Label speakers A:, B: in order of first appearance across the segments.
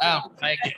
A: Oh, thank you.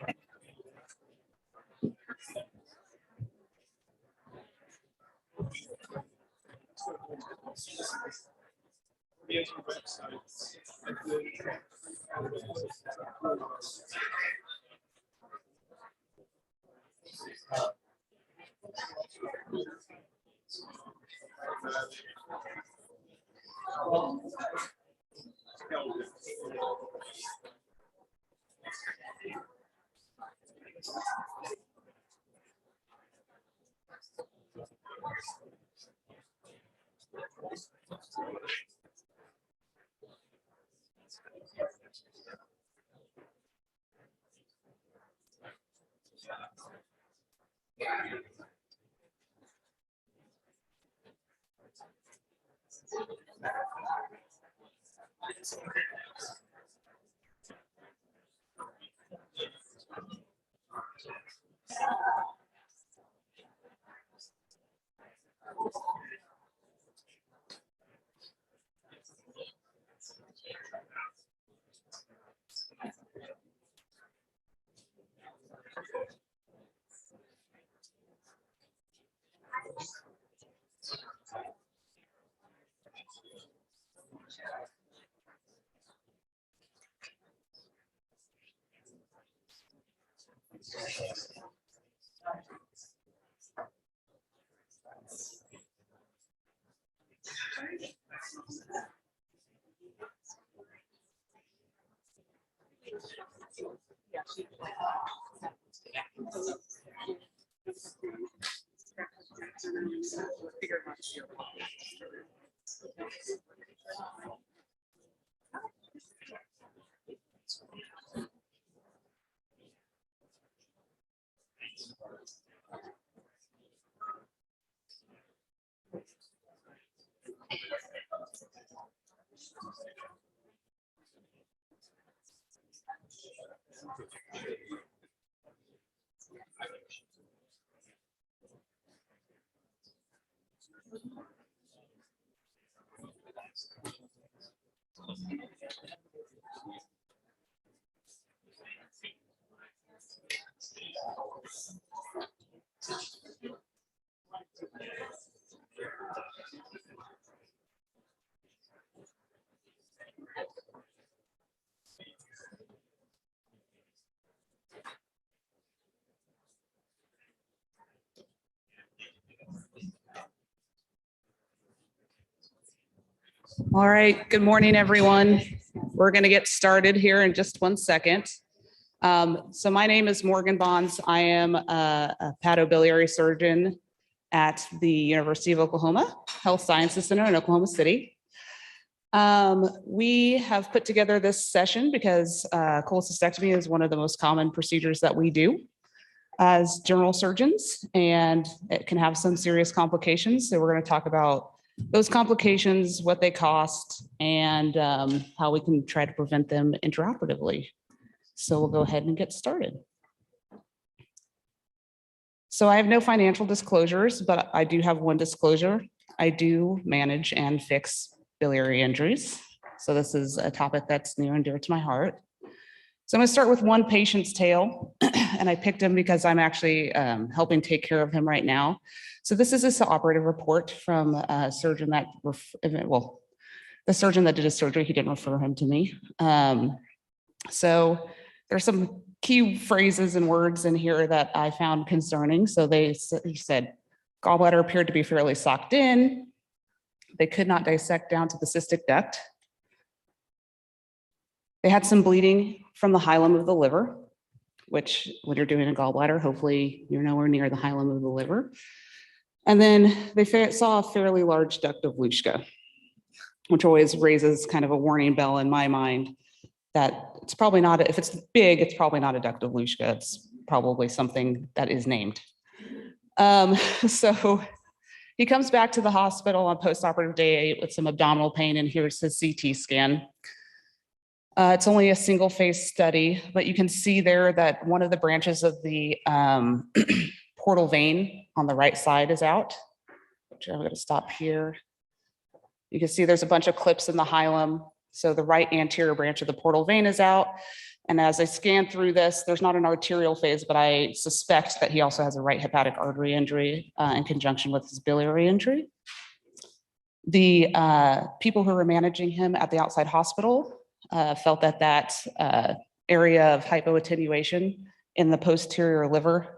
A: All right, good morning, everyone. We're going to get started here in just 1 second. So my name is Morgan Bonds. I am a hepatobiliary surgeon at the University of Oklahoma Health Sciences Center in Oklahoma City. We have put together this session because cholecystectomy is one of the most common procedures that we do as general surgeons, and it can have some serious complications. So we're going to talk about those complications, what they cost, and how we can try to prevent them intraoperatively. So we'll go ahead and get started. So I have no financial disclosures, but I do have one disclosure. I do manage and fix biliary injuries. So this is a topic that's near and dear to my heart. So I'm going to start with one patient's tale, and I picked him because I'm actually helping take care of him right now. So this is a operative report from a surgeon that, the surgeon that did his surgery. He didn't refer him to me. So there's some key phrases and words in here that I found concerning. So he said, gallbladder appeared to be fairly socked in. They could not dissect down to the cystic duct. They had some bleeding from the hilum of the liver, which when you're doing a gallbladder, hopefully you're nowhere near the hilum of the liver. And then they saw a fairly large duct of Luschka, which always raises kind of a warning bell in my mind that it's probably not, if it's big, it's probably not a duct of Luschka. It's probably something that is named. So he comes back to the hospital on postoperative day 8 with some abdominal pain, and here's his CT scan. It's only a single phase study, but you can see there that one of the branches of the portal vein on the right side is out, which I'm going to stop here. You can see there's a bunch of clips in the hilum. So the right anterior branch of the portal vein is out. And as I scan through this, there's not an arterial phase, but I suspect that he also has a right hepatic artery injury in conjunction with his biliary injury. The people who were managing him at the outside hospital felt that that area of hypoattenuation in the posterior liver,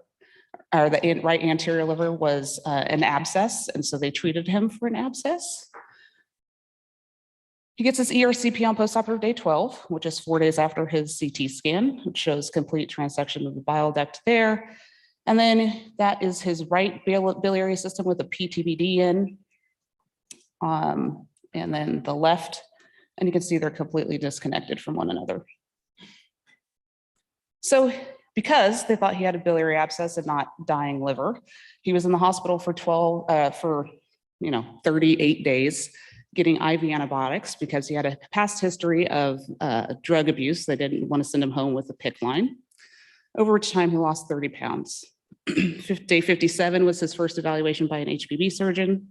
A: or the right anterior liver, was an abscess, and so they treated him for an abscess. He gets his ERCP on postoperative day 12, which is 4 days after his CT scan, which shows complete transection of the bile duct there. And then that is his right biliary system with a PTBD in, and then the left. And you can see they're completely disconnected from one another. So because they thought he had a biliary abscess and not dying liver, he was in the hospital for 38 days getting IV antibiotics because he had a past history of drug abuse. They didn't want to send him home with a PICC line, over which time he lost 30 pounds. Day 57 was his first evaluation by an HPB surgeon.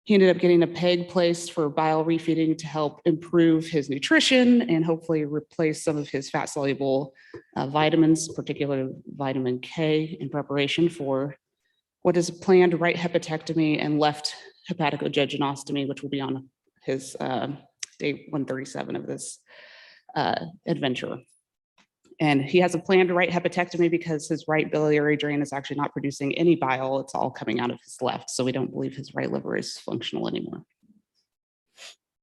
A: He ended up getting a PEG placed for bile refeeding to help improve his nutrition and hopefully replace some of his fat-soluble vitamins, particularly vitamin K, in preparation for what is a planned right hepatectomy and left hepaticojejunostomy, which will be on his day 137 of this adventure. And he has a planned right hepatectomy because his right biliary drain is actually not producing any bile. It's all coming out of his left. So we don't believe his right liver is functional anymore.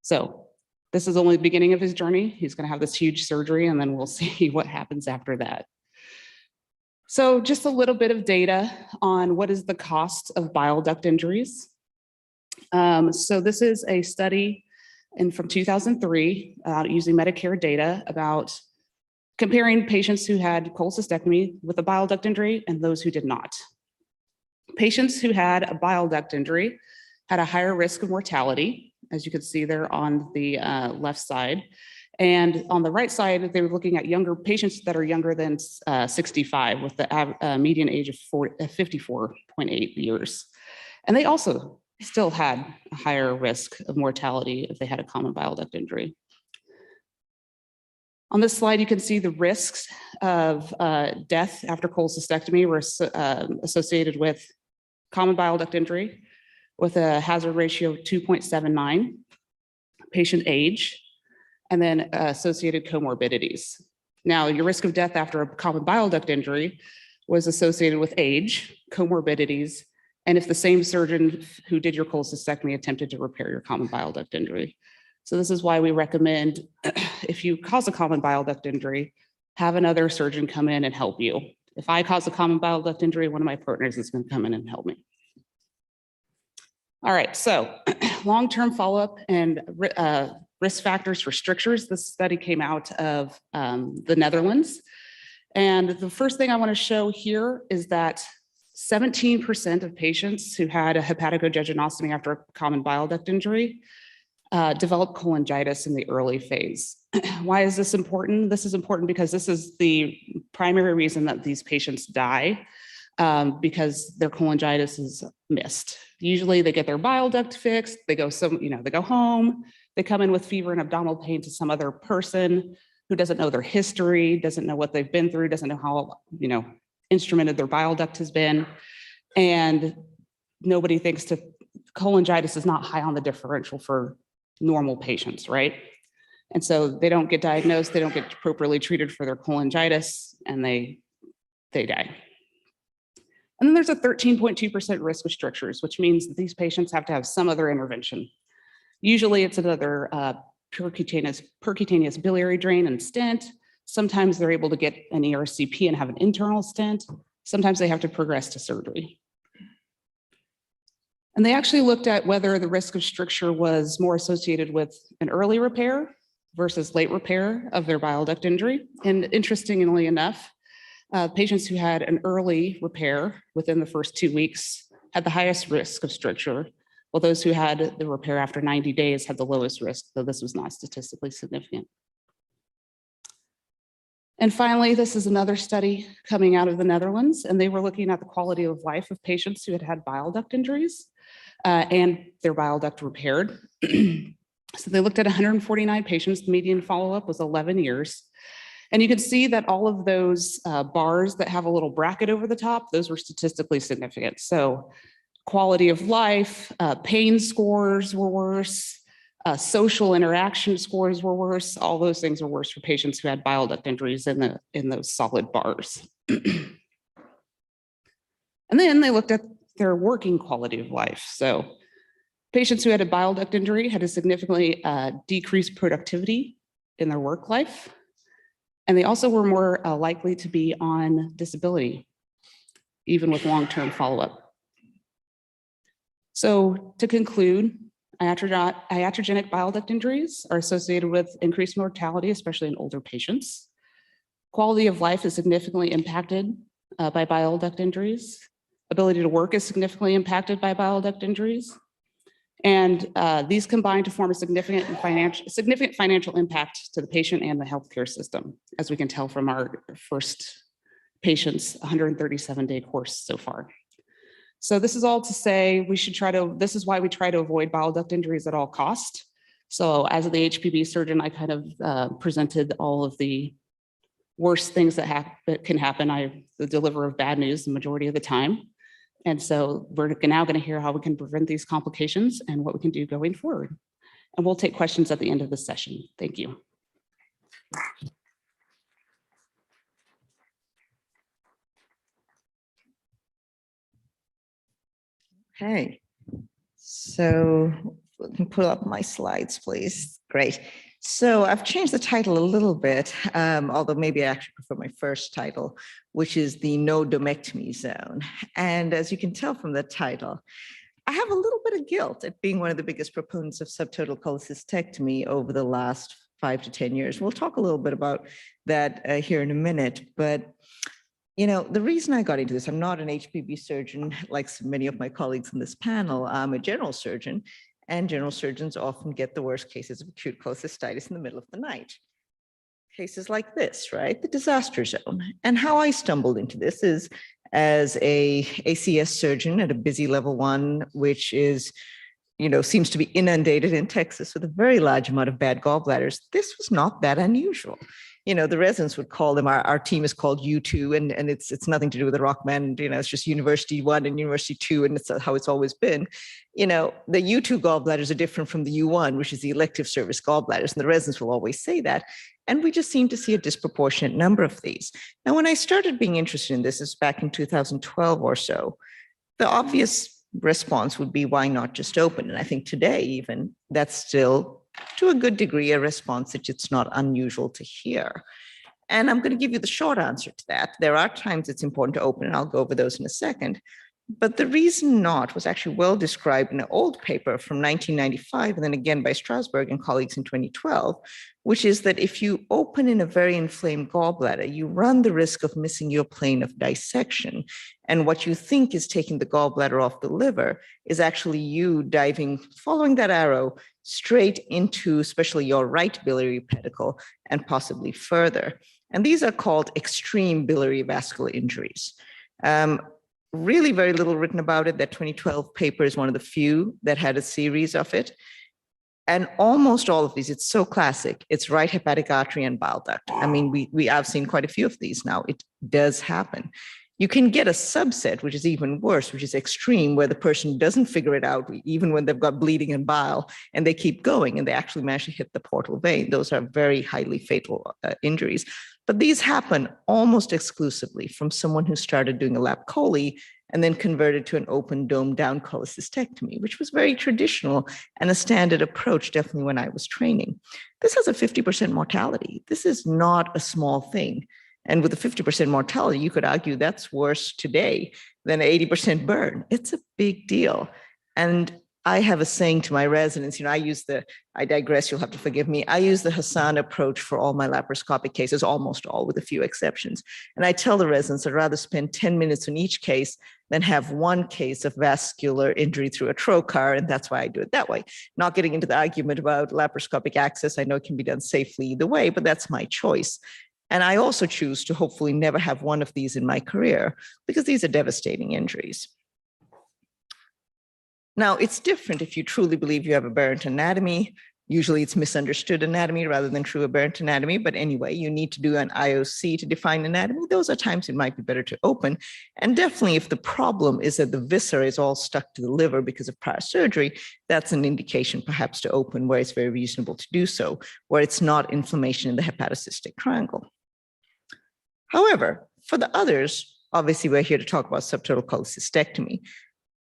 A: So this is only the beginning of his journey. He's going to have this huge surgery, and then we'll see what happens after that. So just a little bit of data on what is the cost of bile duct injuries. So this is a study from 2003 using Medicare data about comparing patients who had cholecystectomy with a bile duct injury and those who did not. Patients who had a bile duct injury had a higher risk of mortality, as you can see there on the left side. And on the right side, they were looking at younger patients that are younger than 65 with the median age of 54.8 years. And they also still had a higher risk of mortality if they had a common bile duct injury. On this slide, you can see the risks of death after cholecystectomy were associated with common bile duct injury with a hazard ratio of 2.79, patient age, and then associated comorbidities. Now, your risk of death after a common bile duct injury was associated with age, comorbidities, and if the same surgeon who did your cholecystectomy attempted to repair your common bile duct injury. So this is why we recommend, if you cause a common bile duct injury, have another surgeon come in and help you. If I cause a common bile duct injury, one of my partners is going to come in and help me. All right, so long-term follow-up and risk factors for strictures. This study came out of the Netherlands. And the first thing I want to show here is that 17% of patients who had a hepatocholangiostomy after a common bile duct injury developed cholangitis in the early phase. Why is this important? This is important because this is the primary reason that these patients die, because their cholangitis is missed. Usually they get their bile duct fixed, they go home, they come in with fever and abdominal pain to some other person who doesn't know their history, doesn't know what they've been through, doesn't know how, instrumented their bile duct has been. And nobody thinks cholangitis is not high on the differential for normal patients, right? And so they don't get diagnosed, they don't get appropriately treated for their cholangitis, and they die. And then there's a 13.2% risk of strictures, which means that these patients have to have some other intervention. Usually it's another percutaneous biliary drain and stent. Sometimes they're able to get an ERCP and have an internal stent. Sometimes they have to progress to surgery. And they actually looked at whether the risk of stricture was more associated with an early repair versus late repair of their bile duct injury. And interestingly enough, patients who had an early repair within the first 2 weeks had the highest risk of stricture, while those who had the repair after 90 days had the lowest risk, though this was not statistically significant. And finally, this is another study coming out of the Netherlands, and they were looking at the quality of life of patients who had had bile duct injuries and their bile duct repaired. So they looked at 149 patients. The median follow-up was 11 years. And you can see that all of those bars that have a little bracket over the top, those were statistically significant. So quality of life, pain scores were worse, social interaction scores were worse. All those things were worse for patients who had bile duct injuries in those solid bars. And then they looked at their working quality of life. So patients who had a bile duct injury had a significantly decreased productivity in their work life. And they also were more likely to be on disability, even with long-term follow-up. So to conclude, iatrogenic bile duct injuries are associated with increased mortality, especially in older patients. Quality of life is significantly impacted by bile duct injuries. Ability to work is significantly impacted by bile duct injuries. And these combine to form a significant financial impact to the patient and the healthcare system, as we can tell from our first patient's 137-day course so far. So this is all to say this is why we try to avoid bile duct injuries at all costs. So as the HPB surgeon, I kind of presented all of the worst things that can happen. I'm the deliverer of bad news the majority of the time. And so we're now going to hear how we can prevent these complications and what we can do going forward. And we'll take questions at the end of the session. Thank you.
B: Okay, so we can pull up my slides, please. Great. So I've changed the title a little bit, although maybe I actually prefer my first title, which is the no domectomy zone. And as you can tell from the title, I have a little bit of guilt at being one of the biggest proponents of subtotal cholecystectomy over the last 5 to 10 years. We'll talk a little bit about that here in a minute, but the reason I got into this, I'm not an HPB surgeon like so many of my colleagues in this panel. I'm a general surgeon, and general surgeons often get the worst cases of acute cholecystitis in the middle of the night. Cases like this, right? The disaster zone. And how I stumbled into this is as a ACS surgeon at a busy level 1, which is seems to be inundated in Texas with a very large amount of bad gallbladders. This was not that unusual. The residents would call them, our team is called U2, and it's nothing to do with the rock band, it's just University 1 and University 2, and it's how it's always been. The U2 gallbladders are different from the U1, which is the elective service gallbladders, and the residents will always say that. And we just seem to see a disproportionate number of these. Now, when I started being interested in this, is back in 2012 or so, the obvious response would be, why not just open? And I think today even that's still to a good degree a response that it's not unusual to hear. And I'm going to give you the short answer to that. There are times it's important to open, and I'll go over those in a second. But the reason not was actually well described in an old paper from 1995, and then again by Strasberg and colleagues in 2012, which is that if you open in a very inflamed gallbladder, you run the risk of missing your plane of dissection. And what you think is taking the gallbladder off the liver is actually you diving, following that arrow, straight into especially your right biliary pedicle and possibly further. And these are called extreme biliary vascular injuries. Really very little written about it. That 2012 paper is one of the few that had a series of it. And almost all of these, it's so classic. It's right hepatic artery and bile duct. I mean, I've seen quite a few of these now. It does happen. You can get a subset, which is even worse, which is extreme, where the person doesn't figure it out, even when they've got bleeding and bile, and they keep going, and they actually manage to hit the portal vein. Those are very highly fatal injuries. But these happen almost exclusively from someone who started doing a lap chole and then converted to an open dome down cholecystectomy, which was very traditional and a standard approach, definitely when I was training. This has a 50% mortality. This is not a small thing. And with a 50% mortality, you could argue that's worse today than 80% burn. It's a big deal. And I have a saying to my residents, I digress, you'll have to forgive me. I use the Hassan approach for all my laparoscopic cases, almost all, with a few exceptions. And I tell the residents I'd rather spend 10 minutes on each case than have one case of vascular injury through a trocar, and that's why I do it that way. Not getting into the argument about laparoscopic access. I know it can be done safely either way, but that's my choice. And I also choose to hopefully never have one of these in my career because these are devastating injuries. Now, it's different if you truly believe you have aberrant anatomy. Usually it's misunderstood anatomy rather than true aberrant anatomy. But anyway, you need to do an IOC to define anatomy. Those are times it might be better to open. And definitely if the problem is that the viscera is all stuck to the liver because of prior surgery, that's an indication perhaps to open where it's very reasonable to do so, where it's not inflammation in the hepatocystic triangle. However, for the others, obviously we're here to talk about subtotal cholecystectomy.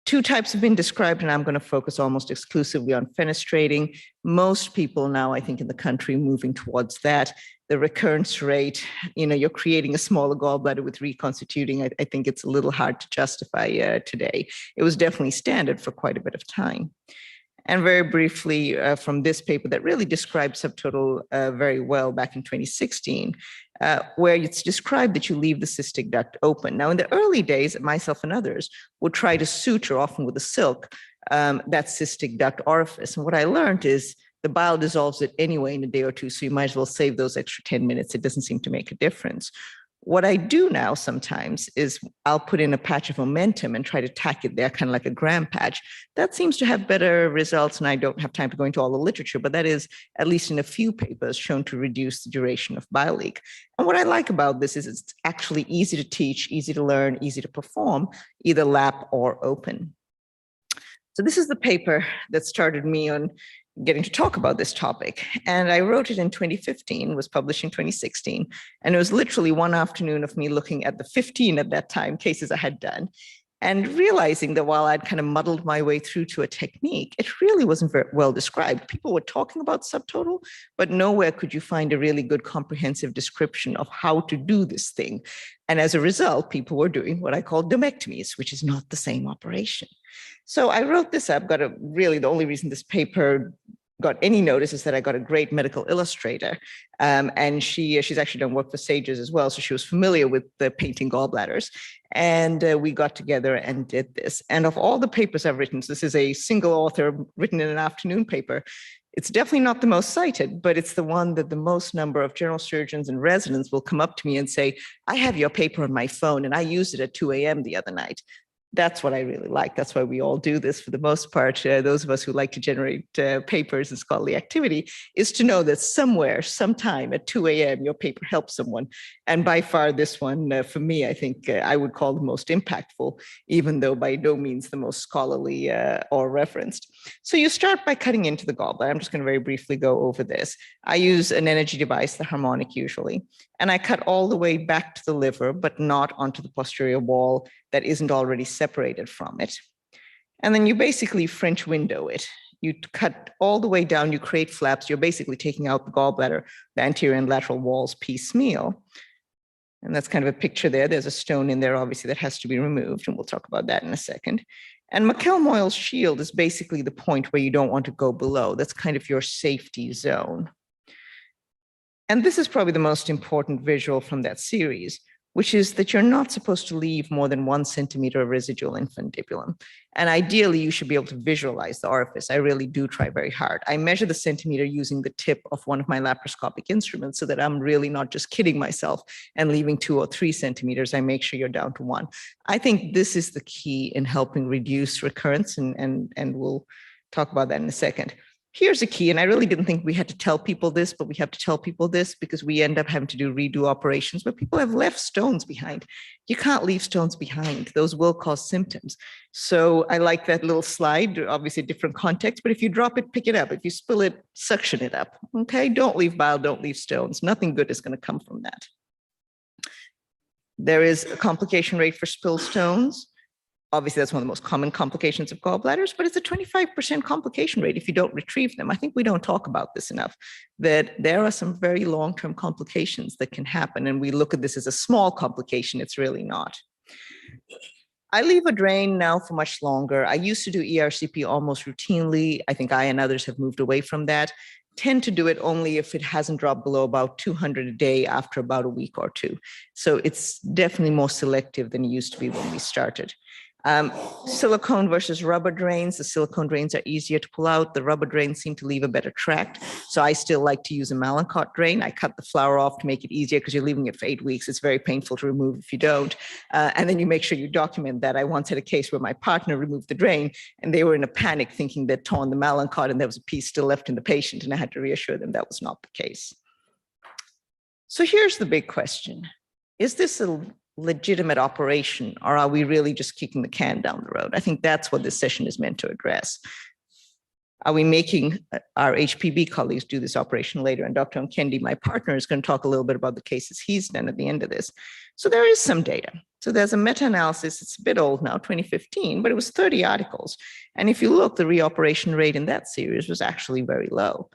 B: Two types have been described, and I'm going to focus almost exclusively on fenestrating. Most people now, I think, in the country moving towards that. The recurrence rate, you're creating a smaller gallbladder with reconstituting. I think it's a little hard to justify today. It was definitely standard for quite a bit of time. And very briefly, from this paper that really described subtotal very well back in 2016, where it's described that you leave the cystic duct open. Now, in the early days, myself and others would try to suture, often with a silk, that cystic duct orifice. And what I learned is the bile dissolves it anyway in a day or two, so you might as well save those extra 10 minutes. It doesn't seem to make a difference. What I do now sometimes is I'll put in a patch of momentum and try to tack it there, kind of like a gram patch. That seems to have better results, and I don't have time to go into all the literature, but that is, at least in a few papers, shown to reduce the duration of bile leak. And what I like about this is it's actually easy to teach, easy to learn, easy to perform, either lap or open. So this is the paper that started me on getting to talk about this topic. And I wrote it in 2015, was published in 2016. And it was literally one afternoon of me looking at the 15 at that time cases I had done. and realizing that while I'd kind of muddled my way through to a technique, it really wasn't very well described. People were talking about subtotal, but nowhere could you find a really good comprehensive description of how to do this thing. And as a result, people were doing what I call domectomies, which is not the same operation. So I wrote this up, the only reason this paper got any notice is that I got a great medical illustrator. And she's actually done work for Sages as well. So she was familiar with the painting gallbladders. And we got together and did this. And of all the papers I've written, so this is a single author written in an afternoon paper, it's definitely not the most cited, but it's the one that the most number of general surgeons and residents will come up to me and say, I have your paper on my phone and I used it at 2 a.m. the other night. That's what I really like. That's why we all do this for the most part. Those of us who like to generate papers and scholarly activity is to know that somewhere, sometime at 2 a.m., your paper helps someone. And by far this one, for me, I think I would call the most impactful, even though by no means the most scholarly or referenced. So you start by cutting into the gallbladder. I'm just going to very briefly go over this. I use an energy device, the harmonic usually, and I cut all the way back to the liver, but not onto the posterior wall that isn't already separated from it. And then you basically French window it. You cut all the way down, you create flaps. You're basically taking out the gallbladder, the anterior and lateral walls piecemeal. And that's kind of a picture there. There's a stone in there, obviously, that has to be removed. And we'll talk about that in a second. And McKell-Moyle's shield is basically the point where you don't want to go below. That's kind of your safety zone. And this is probably the most important visual from that series, which is that you're not supposed to leave more than 1 centimeter of residual infundibulum. And ideally, you should be able to visualize the orifice. I really do try very hard. I measure the centimeter using the tip of one of my laparoscopic instruments so that I'm really not just kidding myself and leaving 2 or 3 centimeters. I make sure you're down to 1. I think this is the key in helping reduce recurrence, and we'll talk about that in a second. Here's a key, and I really didn't think we had to tell people this, but we have to tell people this because we end up having to do redo operations where people have left stones behind. You can't leave stones behind. Those will cause symptoms. So I like that little slide, obviously different context, but if you drop it, pick it up. If you spill it, suction it up, okay? Don't leave bile, don't leave stones. Nothing good is gonna come from that. There is a complication rate for spilled stones. Obviously, that's one of the most common complications of gallbladders, but it's a 25% complication rate if you don't retrieve them. I think we don't talk about this enough, that there are some very long-term complications that can happen, and we look at this as a small complication. It's really not. I leave a drain now for much longer. I used to do ERCP almost routinely. I think I and others have moved away from that. Tend to do it only if it hasn't dropped below about 200 a day after about a week or 2. So it's definitely more selective than it used to be when we started. Silicone versus rubber drains. The silicone drains are easier to pull out. The rubber drains seem to leave a better tract. So I still like to use a Malencott drain. I cut the flour off to make it easier because you're leaving it for 8 weeks. It's very painful to remove if you don't. And then you make sure you document that. I once had a case where my partner removed the drain and they were in a panic thinking they'd torn the Malencott and there was a piece still left in the patient. And I had to reassure them that was not the case. So here's the big question. Is this a legitimate operation, or are we really just kicking the can down the road? I think that's what this session is meant to address. Are we making our HPB colleagues do this operation later? And Dr. Nkendi, my partner, is going to talk a little bit about the cases he's done at the end of this. So there is some data. So there's a meta-analysis. It's a bit old now, 2015, but it was 30 articles. And if you look, the reoperation rate in that series was actually very low.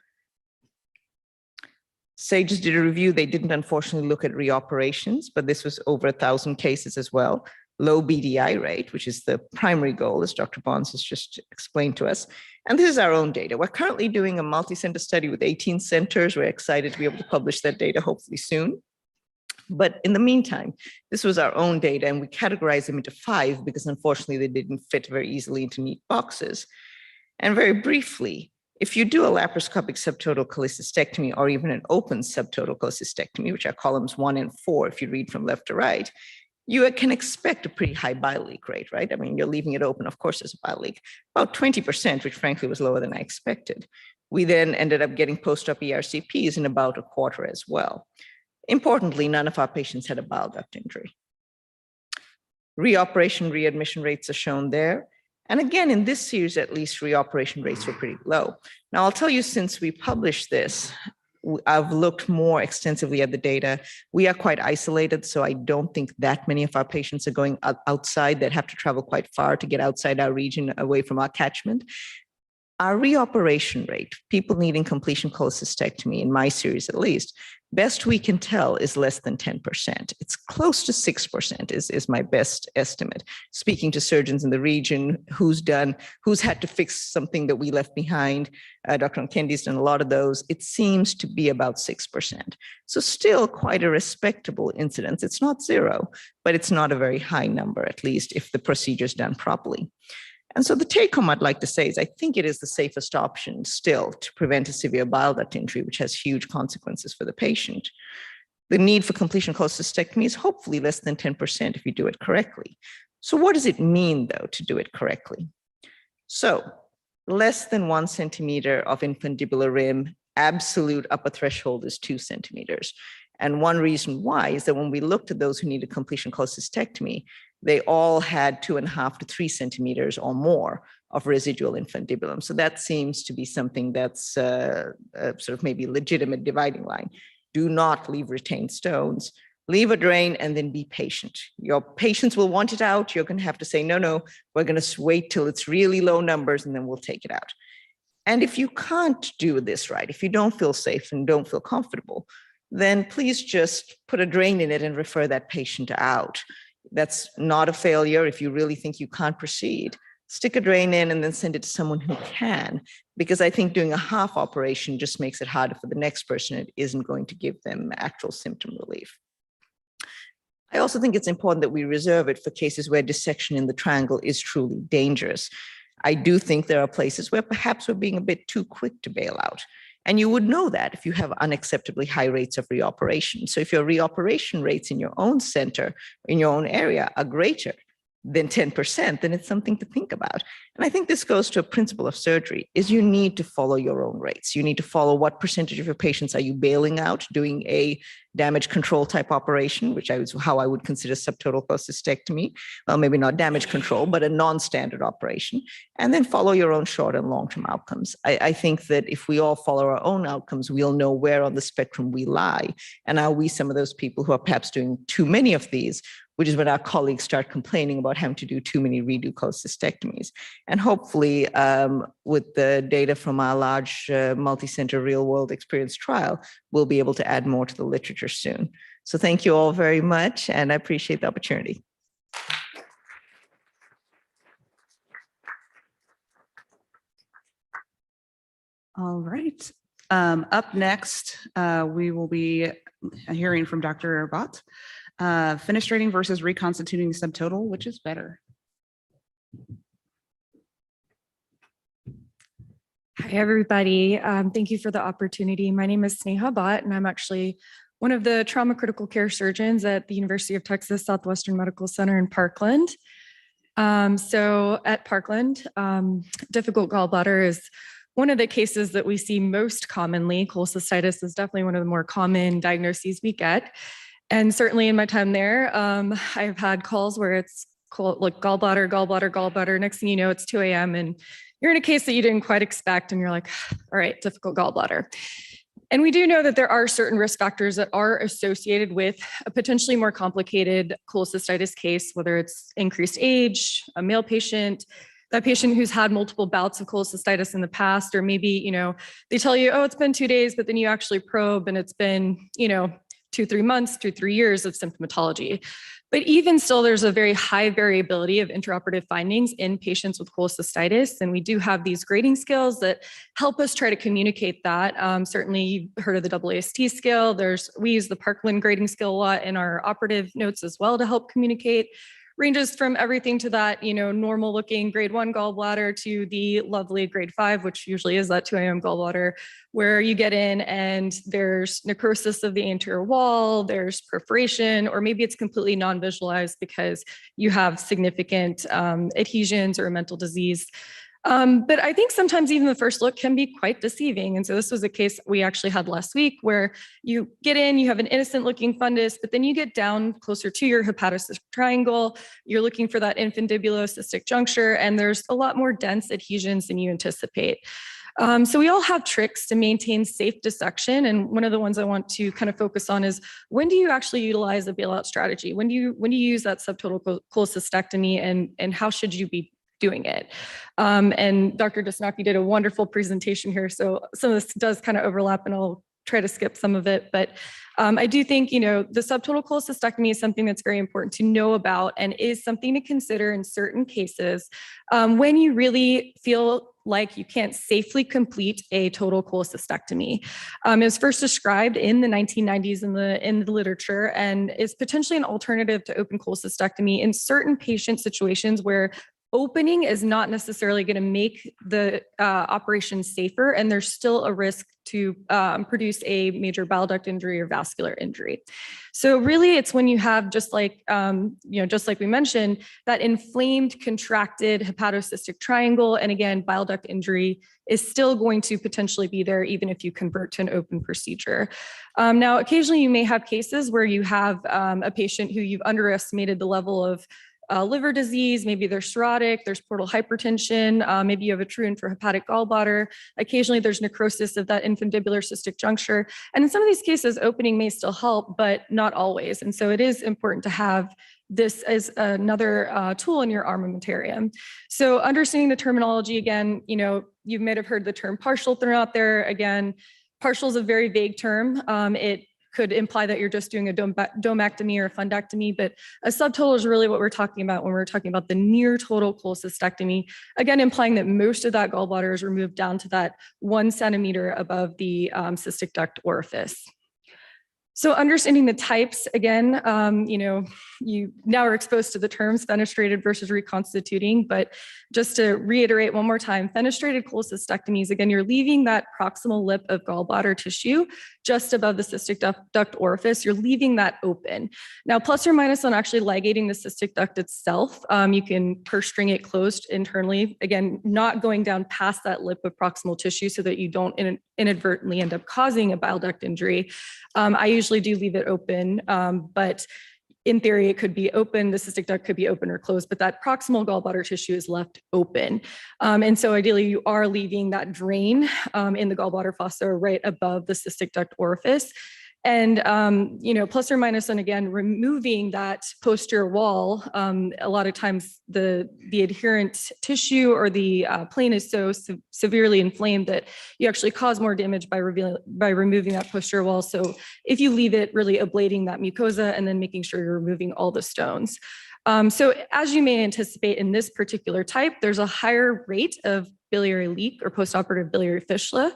B: Sages did a review. They didn't unfortunately look at reoperations, but this was over 1,000 cases as well. Low BDI rate, which is the primary goal, as Dr. Bonds has just explained to us. And this is our own data. We're currently doing a multi-center study with 18 centers. We're excited to be able to publish that data hopefully soon. But in the meantime, this was our own data, and we categorized them into 5 because unfortunately they didn't fit very easily into neat boxes. And very briefly, if you do a laparoscopic subtotal cholecystectomy or even an open subtotal cholecystectomy, which are columns 1 and 4, if you read from left to right, you can expect a pretty high bile leak rate, right? I mean, you're leaving it open, of course, there's a bile leak, about 20%, which frankly was lower than I expected. We then ended up getting post-op ERCPs in about a quarter as well. Importantly, none of our patients had a bile duct injury. Reoperation, readmission rates are shown there. And again, in this series, at least, reoperation rates were pretty low. Now, I'll tell you, since we published this, I've looked more extensively at the data. We are quite isolated, so I don't think that many of our patients are going outside, that have to travel quite far to get outside our region, away from our catchment. Our reoperation rate, people needing completion cholecystectomy, in my series at least, best we can tell is less than 10%. It's close to 6% is my best estimate. Speaking to surgeons in the region, who's had to fix something that we left behind, Dr. Kendi's done a lot of those, it seems to be about 6%. So still quite a respectable incidence. It's not zero, but it's not a very high number, at least if the procedure is done properly. And so the take home I'd like to say is I think it is the safest option still to prevent a severe bile duct injury, which has huge consequences for the patient. The need for completion cholecystectomy is hopefully less than 10% if you do it correctly. So what does it mean, though, to do it correctly? So less than 1 centimeter of infundibular rim, absolute upper threshold is 2 centimeters. And one reason why is that when we looked at those who needed completion cholecystectomy, they all had 2.5 to 3 centimeters or more of residual infundibulum. So that seems to be something that's sort of maybe legitimate dividing line. Do not leave retained stones. Leave a drain and then be patient. Your patients will want it out. You're going to have to say, no, we're going to wait till it's really low numbers and then we'll take it out. And if you can't do this right, if you don't feel safe and don't feel comfortable, then please just put a drain in it and refer that patient out. That's not a failure. If you really think you can't proceed, stick a drain in and then send it to someone who can, because I think doing a half operation just makes it harder for the next person. It isn't going to give them actual symptom relief. I also think it's important that we reserve it for cases where dissection in the triangle is truly dangerous. I do think there are places where perhaps we're being a bit too quick to bail out. And you would know that if you have unacceptably high rates of reoperation. So if your reoperation rates in your own center, in your own area are greater than 10%, then it's something to think about. And I think this goes to a principle of surgery, is you need to follow your own rates. You need to follow what percentage of your patients are you bailing out, doing a damage control type operation, which is how I would consider subtotal cholecystectomy. Well, maybe not damage control, but a non-standard operation. And then follow your own short and long-term outcomes. I think that if we all follow our own outcomes, we'll know where on the spectrum we lie. And are we some of those people who are perhaps doing too many of these, which is when our colleagues start complaining about having to do too many redo cholecystectomies. And hopefully, with the data from our large multi-center real-world experience trial, we'll be able to add more to the literature soon. So thank you all very much, and I appreciate the opportunity.
A: All right. Up next, we will be hearing from Dr. Bott. Fenestrating versus reconstituting subtotal, which is better?
C: Hi, everybody. Thank you for the opportunity. My name is Sneha Bhatt, and I'm actually one of the trauma critical care surgeons at the University of Texas Southwestern Medical Center in Parkland. So at Parkland, difficult gallbladder is one of the cases that we see most commonly. Cholecystitis is definitely one of the more common diagnoses we get. And certainly in my time there, I've had calls where it's like gallbladder. Next thing you know, it's 2 a.m. and you're in a case that you didn't quite expect. And you're like, all right, difficult gallbladder. And we do know that there are certain risk factors that are associated with a potentially more complicated cholecystitis case, whether it's increased age, a male patient, that patient who's had multiple bouts of cholecystitis in the past, or maybe, they tell you, oh, it's been 2 days, but then you actually probe and it's been, 2-3 months, 2-3 years of symptomatology. But even still, there's a very high variability of intraoperative findings in patients with cholecystitis. And we do have these grading scales that help us try to communicate that. Certainly, you've heard of the AAST scale. We use the Parkland grading scale a lot in our operative notes as well to help communicate. Ranges from everything to that, normal looking grade 1 gallbladder to the lovely grade 5, which usually is that 2 a.m. gallbladder, where you get in and there's necrosis of the anterior wall, there's perforation, or maybe it's completely non-visualized because you have significant adhesions or a mental disease. But I think sometimes even the first look can be quite deceiving. And so this was a case we actually had last week where you get in, you have an innocent looking fundus, but then you get down closer to your hepatocystic triangle, you're looking for that infundibulocystic juncture, and there's a lot more dense adhesions than you anticipate. So we all have tricks to maintain safe dissection. And one of the ones I want to kind of focus on is, when do you actually utilize a bailout strategy? When do you use that subtotal cholecystectomy, and how should you be doing it? And Dr. Desnaki did a wonderful presentation here. So some of this does kind of overlap, and I'll try to skip some of it. But I do think, the subtotal cholecystectomy is something that's very important to know about, and is something to consider in certain cases when you really feel like you can't safely complete a total cholecystectomy. It was first described in the 1990s in the literature, and is potentially an alternative to open cholecystectomy in certain patient situations where opening is not necessarily going to make the operation safer, and there's still a risk to produce a major bile duct injury or vascular injury. So really, it's when you have, just like we mentioned, that inflamed, contracted hepatocystic triangle, and again, bile duct injury is still going to potentially be there even if you convert to an open procedure. Now, occasionally you may have cases where you have a patient who you've underestimated the level of liver disease, maybe they're cirrhotic, there's portal hypertension, maybe you have a true intrahepatic gallbladder. Occasionally there's necrosis of that infundibular cystic juncture. And in some of these cases, opening may still help, but not always. And so it is important to have this as another tool in your armamentarium. So understanding the terminology, again, you may have heard the term partial thrown out there. Again, partial is a very vague term. It could imply that you're just doing a domectomy or a fundectomy, but a subtotal is really what we're talking about when we're talking about the near total cholecystectomy, again, implying that most of that gallbladder is removed down to that 1 centimeter above the cystic duct orifice. So understanding the types, again, you now are exposed to the terms fenestrated versus reconstituting, but just to reiterate one more time, fenestrated cholecystectomies, again, you're leaving that proximal lip of gallbladder tissue just above the cystic duct orifice. You're leaving that open. Now, plus or minus on actually ligating the cystic duct itself, you can purse string it closed internally, again, not going down past that lip of proximal tissue so that you don't inadvertently end up causing a bile duct injury. I usually do leave it open, but in theory, it could be open. The cystic duct could be open or closed, but that proximal gallbladder tissue is left open. And so ideally, you are leaving that drain in the gallbladder fossa right above the cystic duct orifice. And, plus or minus on, again, removing that posterior wall, a lot of times the adherent tissue or the plane is so severely inflamed that you actually cause more damage by removing that posterior wall. So if you leave it, really ablating that mucosa and then making sure you're removing all the stones. So as you may anticipate in this particular type, there's a higher rate of biliary leak or postoperative biliary fistula.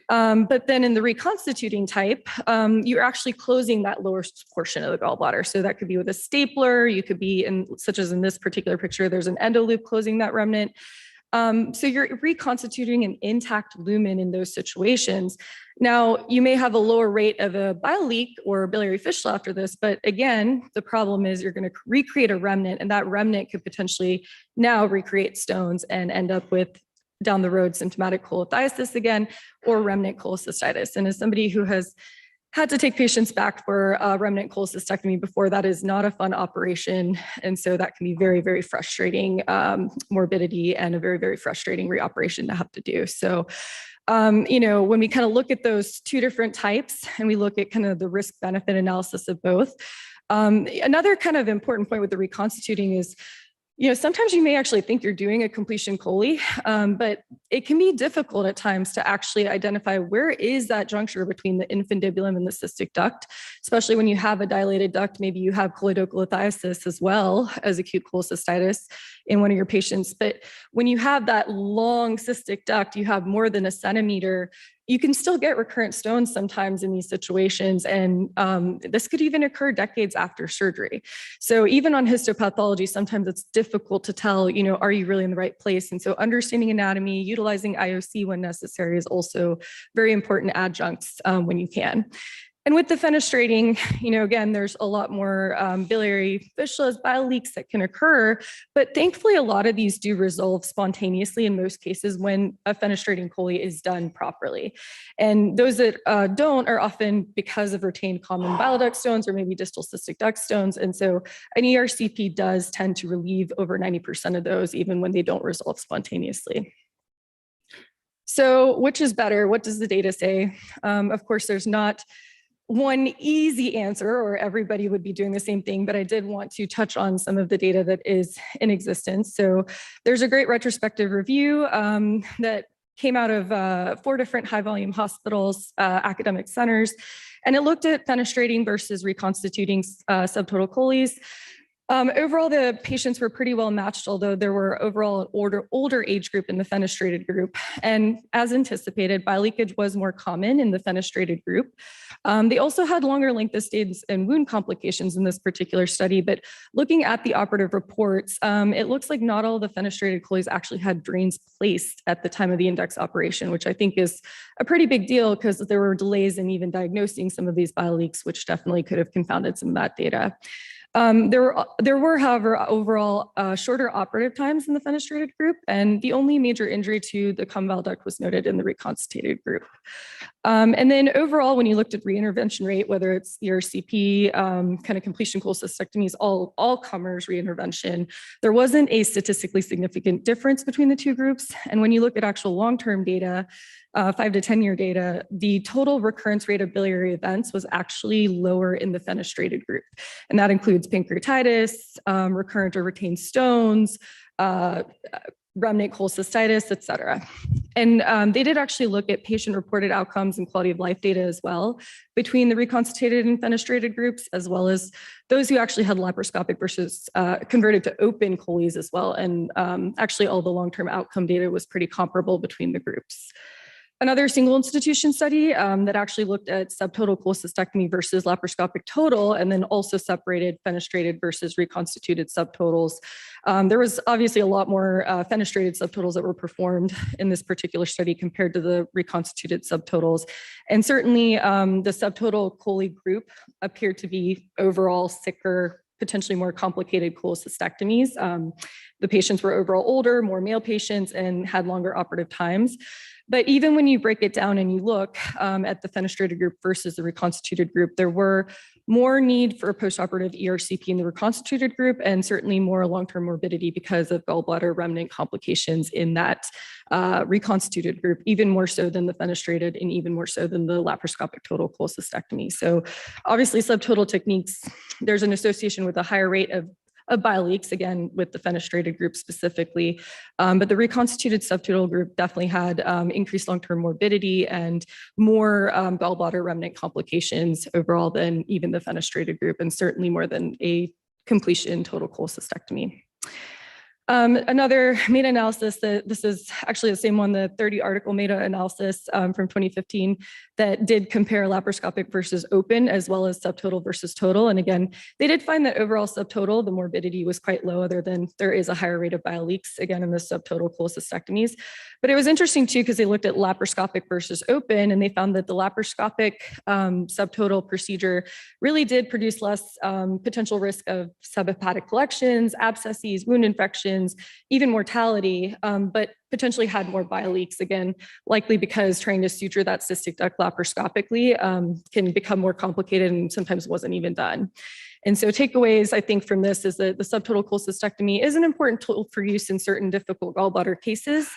C: But then in the reconstituting type, you're actually closing that lower portion of the gallbladder. So that could be with a stapler, you could be such as in this particular picture, there's an endoloop closing that remnant. So you're reconstituting an intact lumen in those situations. Now, you may have a lower rate of a bile leak or biliary fistula after this, but again, the problem is you're going to recreate a remnant, and that remnant could potentially now recreate stones and end up with down the road symptomatic cholelithiasis again, or remnant cholecystitis. And as somebody who has had to take patients back for remnant cholecystectomy before, that is not a fun operation. And so that can be very, very frustrating morbidity and a very, very frustrating reoperation to have to do. So, when we kind of look at those two different types and we look at kind of the risk benefit analysis of both, another kind of important point with the reconstituting is, sometimes you may actually think you're doing a completion chole, but it can be difficult at times to actually identify where is that juncture between the infundibulum and the cystic duct, especially when you have a dilated duct. Maybe you have choledocholithiasis as well as acute cholecystitis in one of your patients. But when you have that long cystic duct, you have more than a centimeter, you can still get recurrent stones sometimes in these situations. And this could even occur decades after surgery. So even on histopathology, sometimes it's difficult to tell, are you really in the right place? And so understanding anatomy, utilizing IOC when necessary is also very important adjuncts when you can. And with the fenestrating, again, there's a lot more biliary fistulas, bile leaks that can occur, but thankfully a lot of these do resolve spontaneously in most cases when a fenestrating chole is done properly. And those that don't are often because of retained common bile duct stones or maybe distal cystic duct stones. And so an ERCP does tend to relieve over 90% of those even when they don't resolve spontaneously. So which is better? What does the data say? Of course, there's not one easy answer or everybody would be doing the same thing, but I did want to touch on some of the data that is in existence. So there's a great retrospective review that came out of 4 different high volume hospitals, academic centers, and it looked at fenestrating versus reconstituting subtotal choles. Overall, the patients were pretty well matched, although there were overall an older age group in the fenestrated group. And as anticipated, bileakage was more common in the fenestrated group. They also had longer length of stays and wound complications in this particular study, but looking at the operative reports, it looks like not all the fenestrated choles actually had drains placed at the time of the index operation, which I think is a pretty big deal because there were delays in even diagnosing some of these bileaks, which definitely could have confounded some of that data. There were, however, overall shorter operative times in the fenestrated group, and the only major injury to the conval duct was noted in the reconstituted group. And then overall, when you looked at reintervention rate, whether it's ERCP, kind of completion cholecystectomies, all comers reintervention, there wasn't a statistically significant difference between the two groups. And when you look at actual long-term data, 5 to 10 year data, the total recurrence rate of biliary events was actually lower in the fenestrated group. And that includes pancreatitis, recurrent or retained stones, remnant cholecystitis, et cetera. And they did actually look at patient-reported outcomes and quality of life data as well between the reconstituted and fenestrated groups, as well as those who actually had laparoscopic versus converted to open choles as well. And actually all the long-term outcome data was pretty comparable between the groups. Another single institution study that actually looked at subtotal cholecystectomy versus laparoscopic total, and then also separated fenestrated versus reconstituted subtotals. There was obviously a lot more fenestrated subtotals that were performed in this particular study compared to the reconstituted subtotals. And certainly the subtotal chole group appeared to be overall sicker, potentially more complicated cholecystectomies. The patients were overall older, more male patients, and had longer operative times. But even when you break it down and you look at the fenestrated group versus the reconstituted group, there were more need for postoperative ERCP in the reconstituted group, and certainly more long-term morbidity because of gallbladder remnant complications in that reconstituted group, even more so than the fenestrated and even more so than the laparoscopic total cholecystectomy. So obviously subtotal techniques, there's an association with a higher rate of bileaks, again, with the fenestrated group specifically. But the reconstituted subtotal group definitely had increased long-term morbidity and more gallbladder remnant complications overall than even the fenestrated group, and certainly more than a completion total cholecystectomy. Another meta-analysis, this is actually the same one, the 30 article meta-analysis from 2015 that did compare laparoscopic versus open as well as subtotal versus total. And again, they did find that overall subtotal, the morbidity was quite low, other than there is a higher rate of bileaks, again, in the subtotal cholecystectomies. But it was interesting too, because they looked at laparoscopic versus open, and they found that the laparoscopic subtotal procedure really did produce less potential risk of subhepatic collections, abscesses, wound infections, even mortality, but potentially had more bileaks, again, likely because trying to suture that cystic duct laparoscopically can become more complicated and sometimes wasn't even done. And so takeaways, I think, from this is that the subtotal cholecystectomy is an important tool for use in certain difficult gallbladder cases.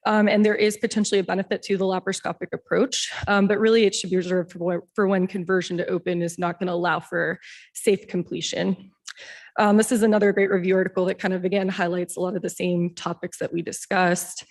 C: And there is potentially a benefit to the laparoscopic approach, but really it should be reserved for when conversion to open is not going to allow for safe completion. This is another great review article that kind of, again, highlights a lot of the same topics that we discussed.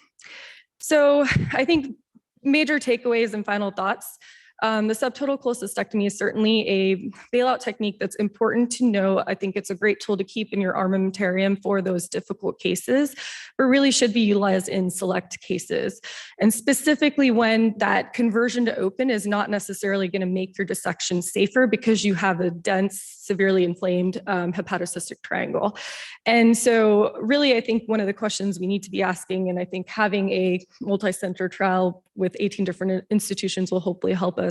C: So I think major takeaways and final thoughts. The subtotal cholecystectomy is certainly a bailout technique that's important to know. I think it's a great tool to keep in your armamentarium for those difficult cases, but really should be utilized in select cases. And specifically when that conversion to open is not necessarily going to make your dissection safer because you have a dense, severely inflamed hepatocystic triangle. And so really, I think one of the questions we need to be asking, and I think having a multi-center trial with 18 different institutions will hopefully help us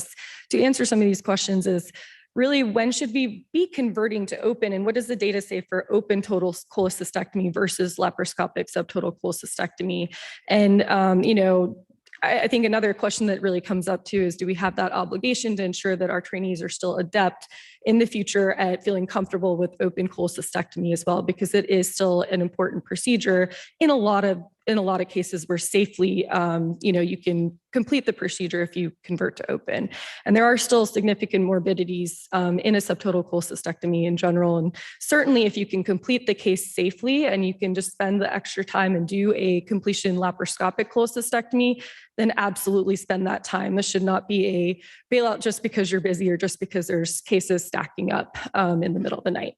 C: to answer some of these questions, is really when should we be converting to open, and what does the data say for open total cholecystectomy versus laparoscopic subtotal cholecystectomy? And I think another question that really comes up too is, do we have that obligation to ensure that our trainees are still adept in the future at feeling comfortable with open cholecystectomy as well? Because it is still an important procedure in a lot of in a lot of cases where safely, you can complete the procedure if you convert to open. And there are still significant morbidities in a subtotal cholecystectomy in general. And certainly if you can complete the case safely and you can just spend the extra time and do a completion laparoscopic cholecystectomy, then absolutely spend that time. This should not be a bailout just because you're busy or just because there's cases stacking up in the middle of the night.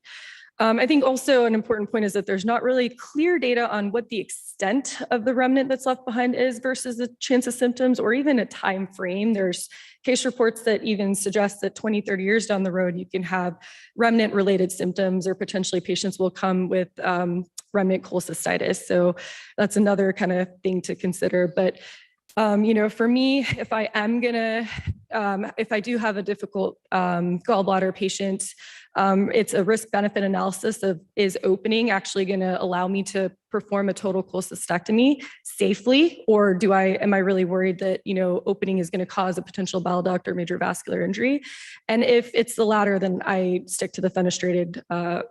C: I think also an important point is that there's not really clear data on what the extent of the remnant that's left behind is versus the chance of symptoms or even a time frame. There's case reports that even suggest that 20, 30 years down the road, you can have remnant related symptoms or potentially patients will come with remnant cholecystitis. So that's another kind of thing to consider. But for me, if I do have a difficult gallbladder patient, it's a risk benefit analysis of is opening actually going to allow me to perform a total cholecystectomy safely, or am I really worried that, opening is going to cause a potential bile duct or major vascular injury? And if it's the latter, then I stick to the fenestrated